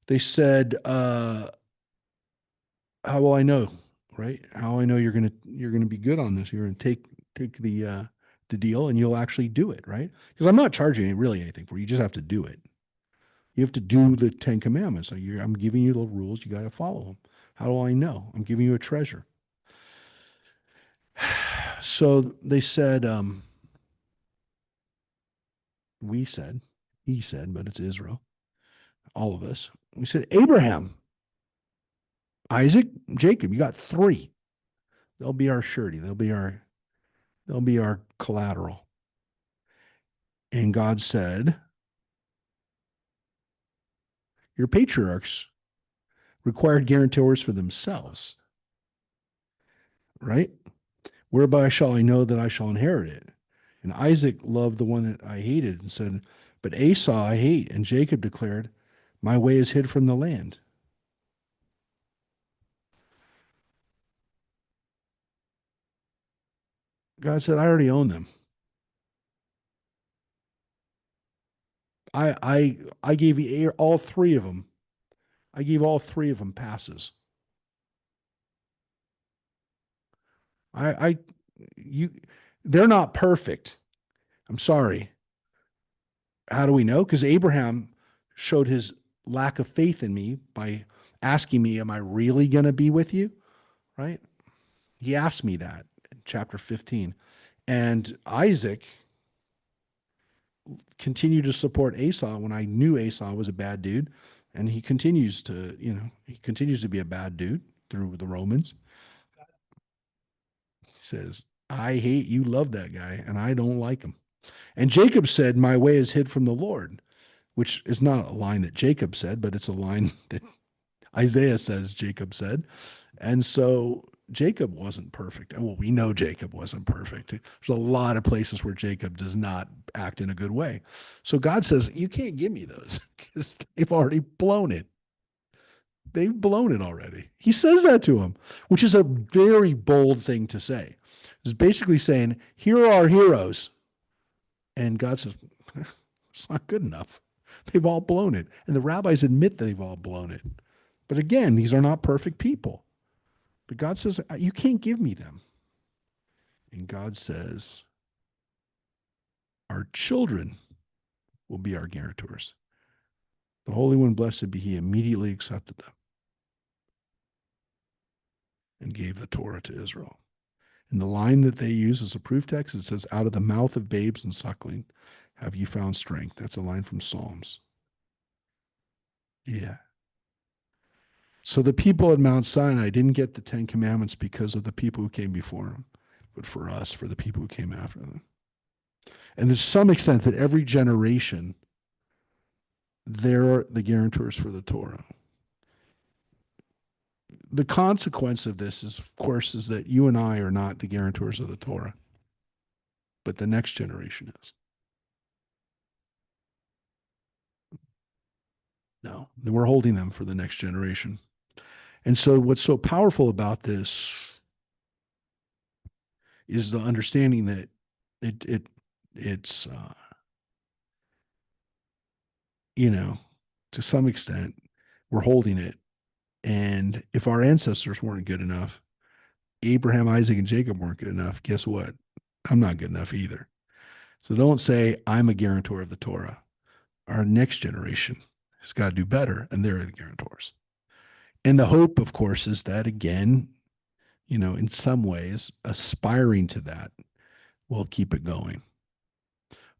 They said, how will I know, right? How will I know you're gonna be good on this? You're gonna take the deal and you'll actually do it, right? Because I'm not charging really anything for you. You just have to do it. You have to do the Ten Commandments. So I'm giving you the rules. You got to follow them. How do I know? I'm giving you a treasure. So they said, we said, he said, but it's Israel, all of us. We said, Abraham, Isaac, Jacob, you got three. They'll be our surety. They'll be our collateral. And God said, your patriarchs required guarantors for themselves, right? Whereby shall I know that I shall inherit it? And Isaac loved the one that I hated and said, but Esau I hate. And Jacob declared, my way is hid from the land. God said, I already own them. I gave you all three of them. I gave all three of them passes. I you they're not perfect. I'm sorry. How do we know? Because Abraham showed his lack of faith in me by asking me, am I really going to be with you? Right? He asked me that in chapter 15. And Isaac continued to support Esau when I knew Esau was a bad dude. And he continues to, he continues to be a bad dude through the Romans. He says, I hate you, love that guy, and I don't like him. And Jacob said, my way is hid from the Lord, which is not a line that Jacob said, but it's a line that Isaiah says Jacob said. And so Jacob wasn't perfect. And well, we know Jacob wasn't perfect. There's a lot of places where Jacob does not act in a good way. So God says, you can't give me those because they've already blown it. They've blown it already. He says that to him, which is a very bold thing to say. It's basically saying, here are our heroes. And God says, it's not good enough. They've all blown it. And the rabbis admit they've all blown it. But again, these are not perfect people. But God says, you can't give me them. And God says, our children will be our guarantors. The Holy One, blessed be He, immediately accepted them and gave the Torah to Israel. And the line that they use as a proof text, it says, out of the mouth of babes and suckling have you found strength. That's a line from Psalms. Yeah. So the people at Mount Sinai didn't get the Ten Commandments because of the people who came before them, but for us, for the people who came after them. And there's some extent that every generation, they're the guarantors for the Torah. The consequence of this is, of course, is that you and I are not the guarantors of the Torah, but the next generation is. No, we're holding them for the next generation. And so what's so powerful about this is the understanding that it's you know, to some extent, we're holding it. And if our ancestors weren't good enough, Abraham, Isaac, and Jacob weren't good enough, guess what? I'm not good enough either. So don't say I'm a guarantor of the Torah. Our next generation has got to do better, and they're the guarantors. And the hope, of course, is that again, in some ways, aspiring to that will keep it going.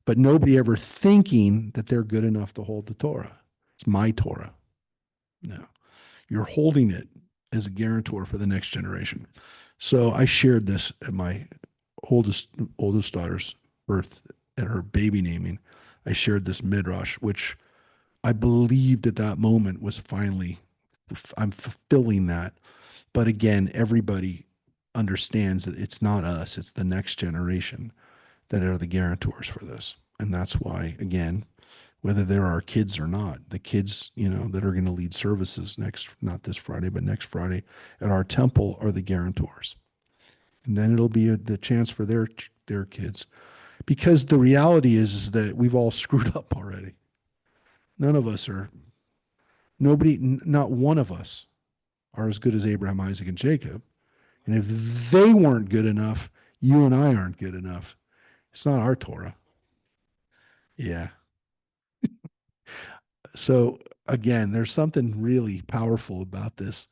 But nobody ever thinking that they're good enough to hold the Torah. It's my Torah. No, you're holding it as a guarantor for the next generation. So I shared this at my oldest daughter's birth, at her baby naming. I shared this midrash, which I believed at that moment was finally, I'm fulfilling that. But again, everybody understands that it's not us, it's the next generation that are the guarantors for this. And that's why, again, whether they're our kids or not, the kids, that are going to lead services not this Friday, but next Friday at our temple are the guarantors. And then it'll be the chance for their kids. Because the reality is that we've all screwed up already. None of us are, not one of us are as good as Abraham, Isaac, and Jacob. And if they weren't good enough, you and I aren't good enough. It's not our Torah. Yeah. So again, there's something really powerful about this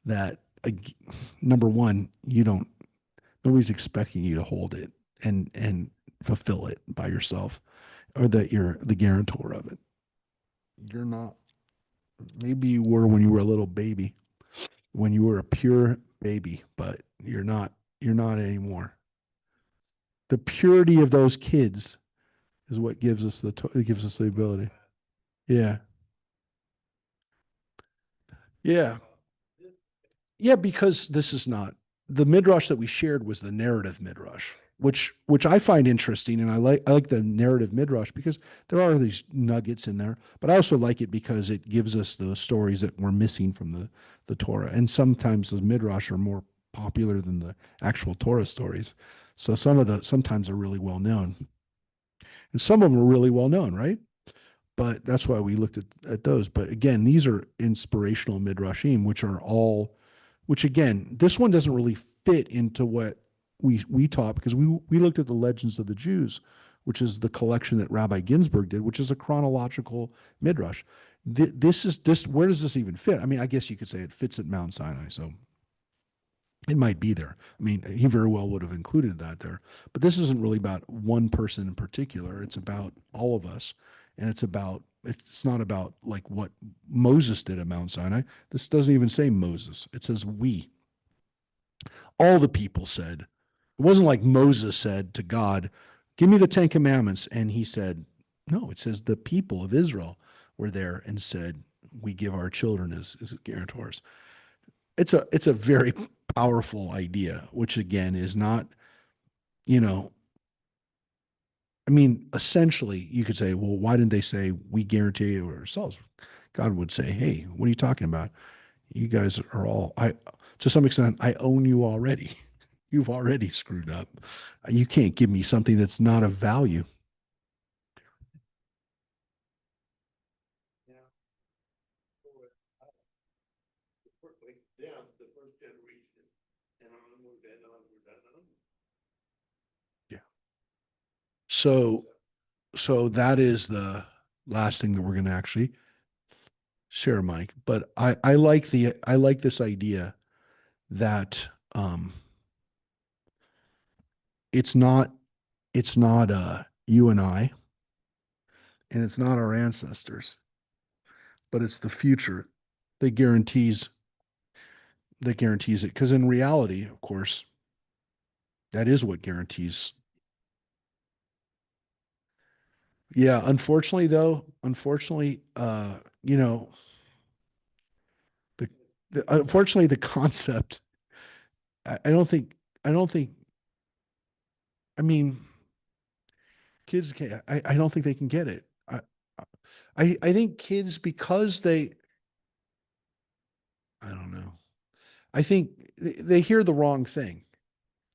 that number one, nobody's expecting you to hold it and fulfill it by yourself, or that you're the guarantor of it. You're not. Maybe you were when you were a little baby, when you were a pure baby, but you're not anymore. The purity of those kids is what gives us the ability. Yeah. Yeah. Yeah, because this is not the midrash that we shared was the narrative midrash, which I find interesting, and I like the narrative midrash because there are these nuggets in there, but I also like it because it gives us the stories that we're missing from the Torah, and sometimes the midrash are more popular than the actual Torah stories. So sometimes they're really well known, and some of them are really well known, right? But that's why we looked at those. But again, these are inspirational midrashim, which are all, which again, this one doesn't really fit into what we taught because we looked at the Legends of the Jews, which is the collection that Rabbi Ginsburg did, which is a chronological midrash. This is this. Where does this even fit? I mean, I guess you could say it fits at Mount Sinai, so it might be there. I mean, he very well would have included that there. But this isn't really about one person in particular. It's about all of us. And it's not about like what Moses did at Mount Sinai. This doesn't even say Moses. It says we. All the people said. It wasn't like Moses said to God, "Give me the 10 commandments." And he said, no, it says the people of Israel were there and said, "We give our children as guarantors." It's a very powerful idea, which again is not, you know, I mean, essentially you could say, well, why didn't they say we guarantee it ourselves? God would say, hey, what are you talking about? You guys are all I to some extent, I own you already. You've already screwed up. You can't give me something that's not of value. Yeah. So so that is the last thing that we're going to actually share, Mike. But I like this idea that it's not you and I, and it's not our ancestors, but it's the future that guarantees it. Because in reality, of course, that is what guarantees. Yeah, unfortunately though, you know, the, unfortunately the concept, I don't think I don't think I mean kids can I don't think they can get it. I think kids because I don't know. I think they hear the wrong thing.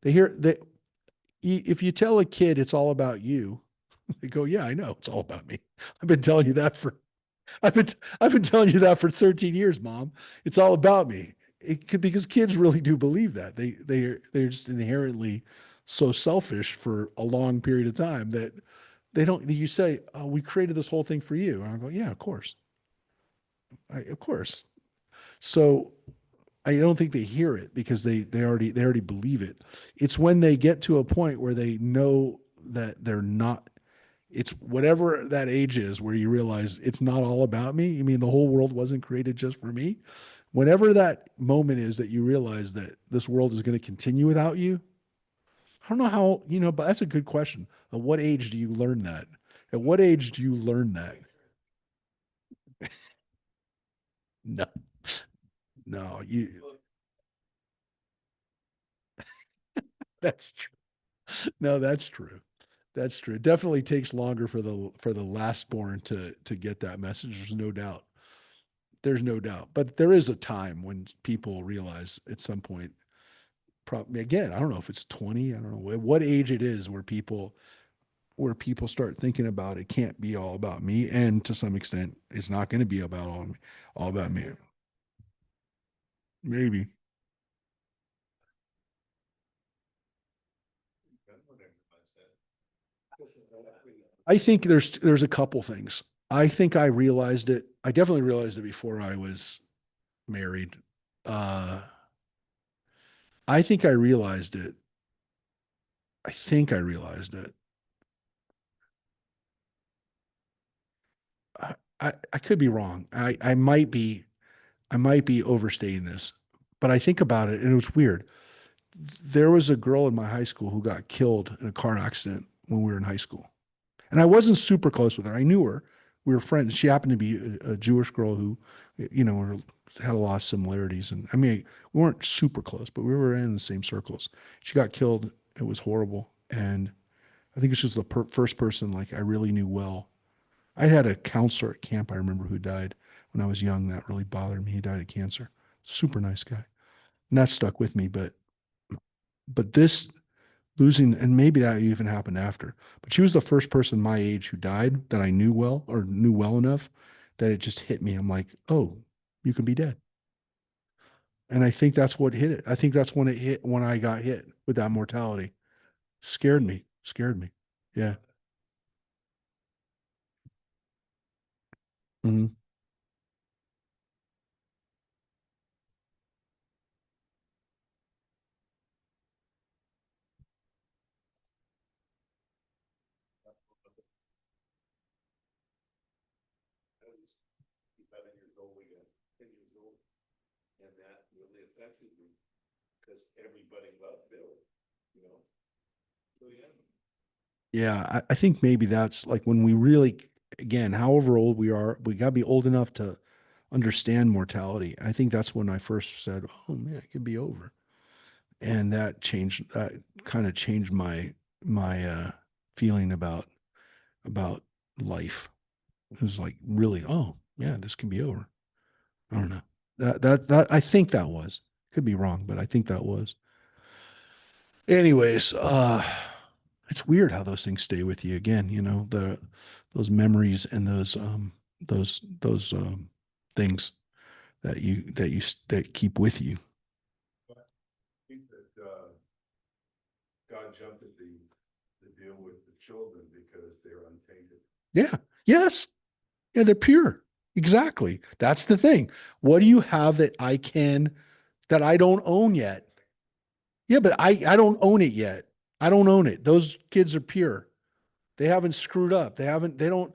They hear that if you tell a kid it's all about you, they go, "Yeah, I know it's all about me. I've been telling you that for I've been telling you that for 13 years, mom. It's all about me." It could because kids really do believe that. They're just inherently so selfish for a long period of time that they don't. You say, "Oh, we created this whole thing for you," and I go, "Yeah, of course, of course." So I don't think they hear it because they already believe it. It's when they get to a point where they know that they're not. It's whatever that age is where you realize it's not all about me. You mean the whole world wasn't created just for me? Whenever that moment is that you realize that this world is going to continue without you, I don't know how, but that's a good question. At what age do you learn that? At what age do you learn that? No, no, that's no, that's true. That's true. It definitely takes longer for the last born to get that message. There's no doubt. There's no doubt. But there is a time when people realize at some point, probably again, I don't know if it's 20, I don't know what age it is where people start thinking about it can't be all about me. And to some extent, it's not going to be about all about me. Maybe. I think there's a couple things. I think I realized it. I definitely realized it before I was married. Uh, I think I realized it. I think I realized it. I could be wrong. I might be overstating this, but I think about it and it was weird. There was a girl in my high school who got killed in a car accident when we were in high school. And I wasn't super close with her. I knew her. We were friends. She happened to be a Jewish girl who, had a lot of similarities. And I mean, we weren't super close, but we were in the same circles. She got killed. It was horrible. And I think it's just the first person like I really knew well. I had a counselor at camp, I remember, who died when I was young. That really bothered me. He died of cancer. Super nice guy. And that stuck with me. But this losing, and maybe that even happened after, but she was the first person my age who died that I knew well or knew well enough that it just hit me. I'm like, oh, you can be dead. And I think that's what hit it. I think that's when it hit, when I got hit with that mortality. Scared me, scared me. Yeah. Mhm. Yeah, I think maybe that's like when we really, again, however old we are, we got to be old enough to understand mortality. I think that's when I first said, "Oh man, it could be over," and that changed. That kind of changed my feeling about life. It was like really, oh yeah, this can be over. I don't know. That I think that was, could be wrong, but I think that was. Anyways, it's weird how those things stay with you again, those memories and those things that keep with you. Yeah. Yes. Yeah, they're pure. Exactly. That's the thing. What do you have that I don't own yet? Yeah, but I don't own it yet. I don't own it. Those kids are pure. They haven't screwed up. They haven't done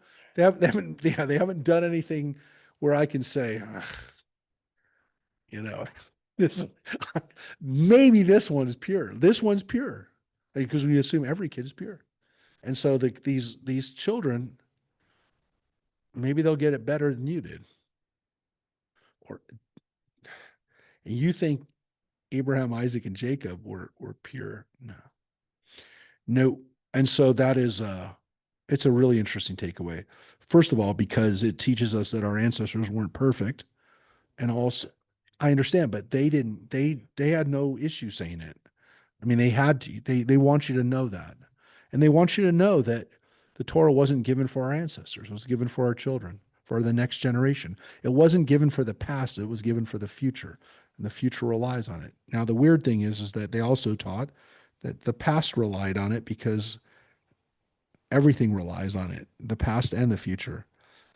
anything where I can say, "Ugh, you know, this, maybe this one is pure. This one's pure because we assume every kid is pure. And so these children, maybe they'll get it better than you did. Or you think Abraham, Isaac, and Jacob were pure. No. No. And so that is it's a really interesting takeaway. First of all, because it teaches us that our ancestors weren't perfect. And also I understand, but they had no issue saying it. I mean, they had to. They want you to know that. And they want you to know that the Torah wasn't given for our ancestors. It was given for our children, for the next generation. It wasn't given for the past, it was given for the future. And the future relies on it. Now, the weird thing is that they also taught that the past relied on it because everything relies on it, the past and the future.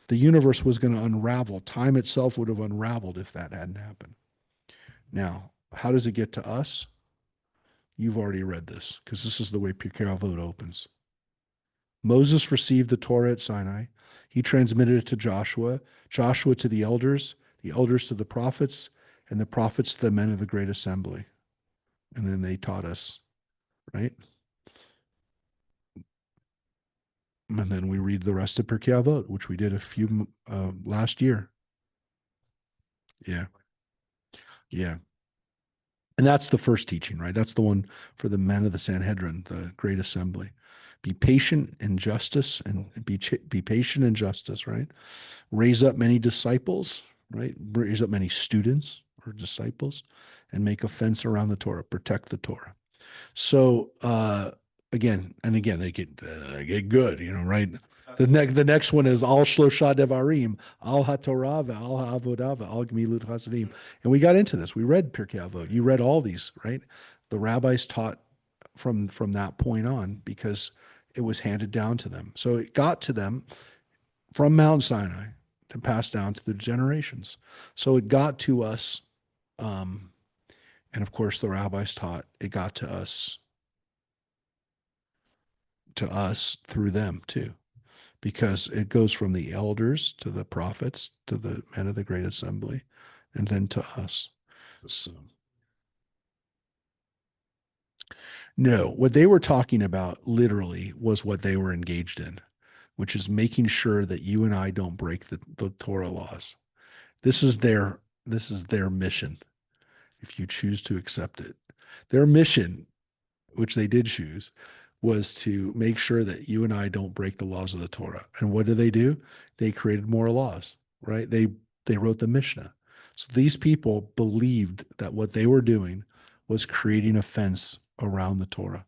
The universe was going to unravel. Time itself would have unraveled if that hadn't happened. Now, how does it get to us? You've already read this because this is the way Pirkei Avot opens. Moses received the Torah at Sinai. He transmitted it to Joshua, Joshua to the elders to the prophets, and the prophets to the men of the great assembly. And then they taught us, right? And then we read the rest of Pirkei Avot, which we did a few last year. Yeah, yeah. And that's the first teaching, right? That's the one for the men of the Sanhedrin, the great assembly. Be patient in justice and be patient in justice, right? Raise up many disciples, right? Raise up many students or disciples and make a fence around the Torah, protect the Torah. So again and again, they get good, right? The next one is Al Shlosha Devarim, Al HaTorah, Al HaAvodah, Al Gemilut Chasadim. And we got into this. We read Pirkei Avot. You read all these, right? The rabbis taught from that point on because it was handed down to them. So it got to them from Mount Sinai to pass down to the generations. So it got to us, um, and of course the rabbis taught it got to us through them too, because it goes from the elders to the prophets to the men of the great assembly, and then to us. So no, what they were talking about literally was what they were engaged in, which is making sure that you and I don't break the Torah laws. This is their mission if you choose to accept it. Their mission, which they did choose, was to make sure that you and I don't break the laws of the Torah. And what did they do? They created more laws, right? They wrote the Mishnah. So these people believed that what they were doing was creating a fence around the Torah.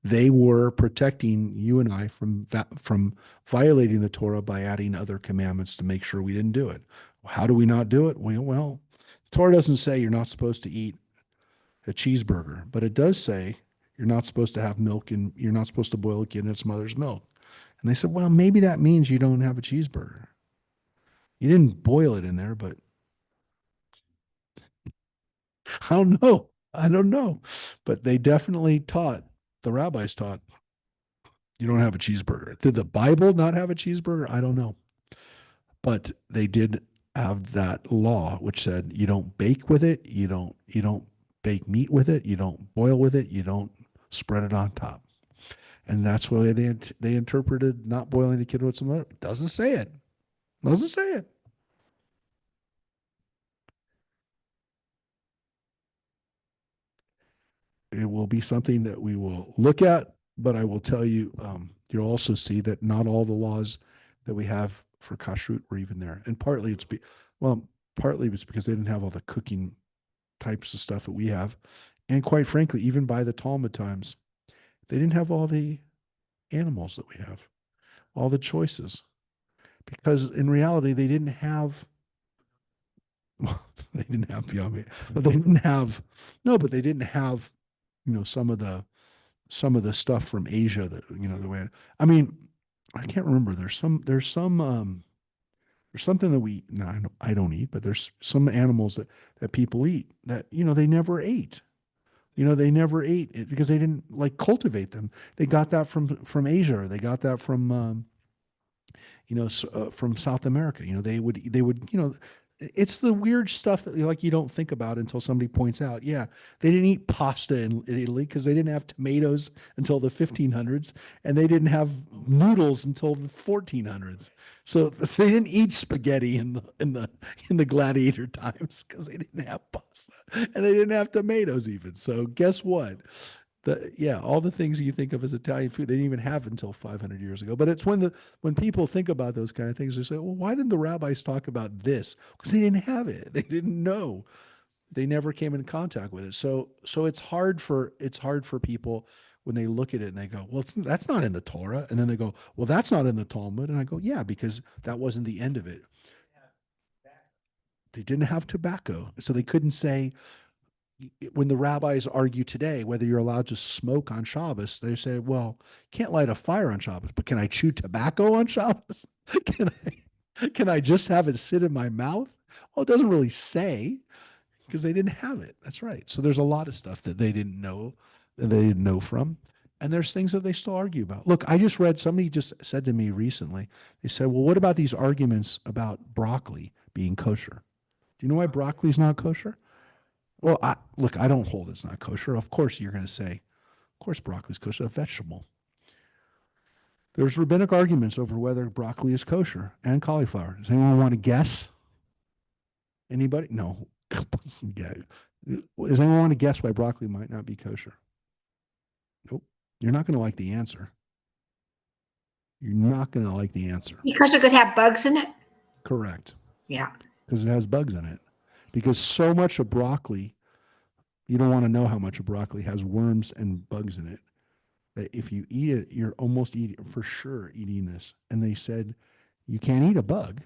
They were protecting you and I from violating the Torah by adding other commandments to make sure we didn't do it. How do we not do it? Well, the Torah doesn't say you're not supposed to eat a cheeseburger, but it does say you're not supposed to have milk and you're not supposed to boil a kid in its mother's milk. And they said, well, maybe that means you don't have a cheeseburger. You didn't boil it in there, but I don't know. I don't know. But they definitely taught, the rabbis taught, you don't have a cheeseburger. Did the Bible not have a cheeseburger? I don't know. But they did have that law which said you don't bake with it, you don't bake meat with it, you don't boil with it, you don't spread it on top. And that's why they interpreted not boiling the kid with some. It doesn't say it. Doesn't say it. It will be something that we will look at, but I will tell you, you'll also see that not all the laws that we have for kashrut were even there. And partly it's because they didn't have all the cooking types of stuff that we have. And quite frankly, even by the Talmud times, they didn't have all the animals that we have, all the choices. Because in reality, they didn't have, well, they didn't have beyond me, but they didn't have, no, but they didn't have, some of the stuff from Asia that, the way, I mean, I can't remember. There's something that no, I don't eat, but there's some animals that people eat that, they never ate. They never ate it because they didn't like cultivate them. They got that from Asia, or they got that from South America. They would, it's the weird stuff that like you don't think about until somebody points out. Yeah, they didn't eat pasta in Italy because they didn't have tomatoes until the 1500s, and they didn't have noodles until the 1400s. So they didn't eat spaghetti in the gladiator times because they didn't have pasta and they didn't have tomatoes even. So guess what? All the things you think of as Italian food, they didn't even have until 500 years ago. But it's when people think about those kind of things, they say, well, why didn't the rabbis talk about this? Because they didn't have it. They didn't know. They never came in contact with it. So it's hard for people when they look at it and they go, well, that's not in the Torah. And then they go, well, that's not in the Talmud. And I go, yeah, because that wasn't the end of it. They didn't have tobacco. So they couldn't say, when the rabbis argue today whether you're allowed to smoke on Shabbos, they say, well, can't light a fire on Shabbos, but can I chew tobacco on Shabbos? Can I just have it sit in my mouth? Well, it doesn't really say because they didn't have it. That's right. So there's a lot of stuff that they didn't know from. And there's things that they still argue about. Look, I just read, somebody just said to me recently, they said, well, what about these arguments about broccoli being kosher? Do you know why broccoli is not kosher? Well, look, I don't hold it's not kosher. Of course, you're going to say, of course, broccoli is kosher, a vegetable. There's rabbinic arguments over whether broccoli is kosher and cauliflower. Does anyone want to guess? Anybody? No. Does anyone want to guess why broccoli might not be kosher? Nope. You're not going to like the answer. You're not going to like the answer.
Because it could have bugs in it?
Correct.
Yeah.
Because it has bugs in it. Because so much of broccoli, you don't want to know how much of broccoli has worms and bugs in it. That if you eat it, you're almost eating for sure eating this. And they said you can't eat a bug.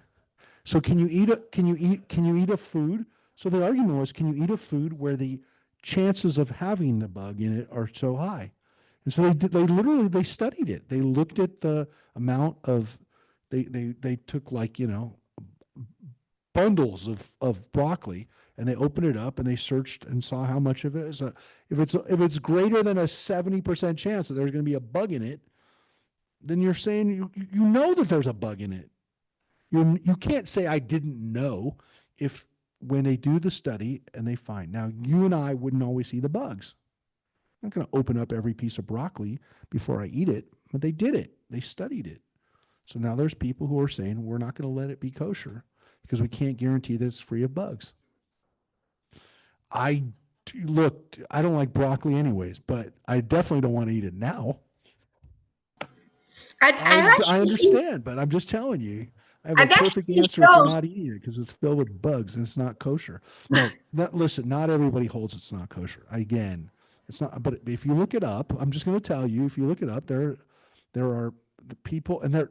So can you eat a food? So the argument was, can you eat a food where the chances of having the bug in it are so high? And so they studied it. They looked at the amount of they took like, bundles of broccoli, and they opened it up and they searched and saw how much of it is if it's greater than a 70% chance that there's going to be a bug in it, then you're saying you know that there's a bug in it. You can't say I didn't know if when they do the study and they find. Now, you and I wouldn't always see the bugs. I'm not going to open up every piece of broccoli before I eat it, but they did it. They studied it. So now there's people who are saying we're not going to let it be kosher because we can't guarantee that it's free of bugs. I look, I don't like broccoli anyways, but I definitely don't want to eat it now. I understand, but I'm just telling you, I have a perfect answer for not eating it because it's filled with bugs and it's not kosher. No, listen, not everybody holds it's not kosher. Again, It's not, but if you look it up, I'm just going to tell you, if you look it up, there are the people, and there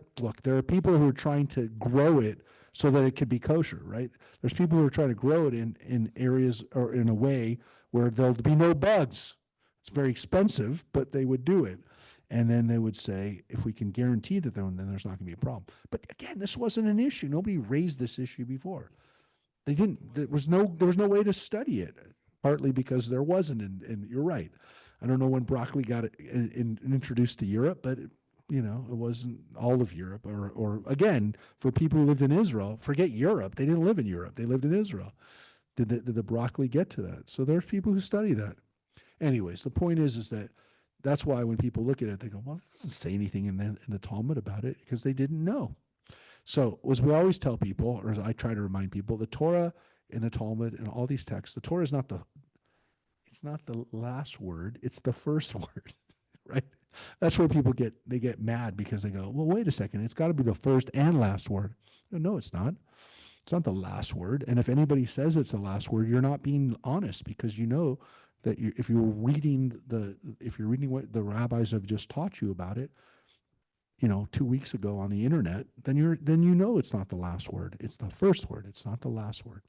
are people who are trying to grow it so that it could be kosher, right? There's people who are trying to grow it in areas or in a way where there'll be no bugs. It's very expensive, but they would do it. And then they would say, if we can guarantee that, then there's not going to be a problem. But again, this wasn't an issue. Nobody raised this issue before. They didn't. There was no way to study it. Partly because there wasn't, and you're right. I don't know when broccoli got introduced to Europe, but it wasn't all of Europe. Or again, for people who lived in Israel, forget Europe. They didn't live in Europe. They lived in Israel. Did the broccoli get to that? So there's people who study that. Anyways, the point is that that's why when people look at it, they go, well, it doesn't say anything in the Talmud about it because they didn't know. So as we always tell people, or as I try to remind people, the Torah and the Talmud and all these texts, the Torah is not the last word, it's the first word, right? That's where people get mad because they go, well, wait a second, it's got to be the first and last word. No, it's not. It's not the last word. And if anybody says it's the last word, you're not being honest because you know that if you're reading what the rabbis have just taught you about it, 2 weeks ago on the internet, then you know it's not the last word. It's the first word. It's not the last word.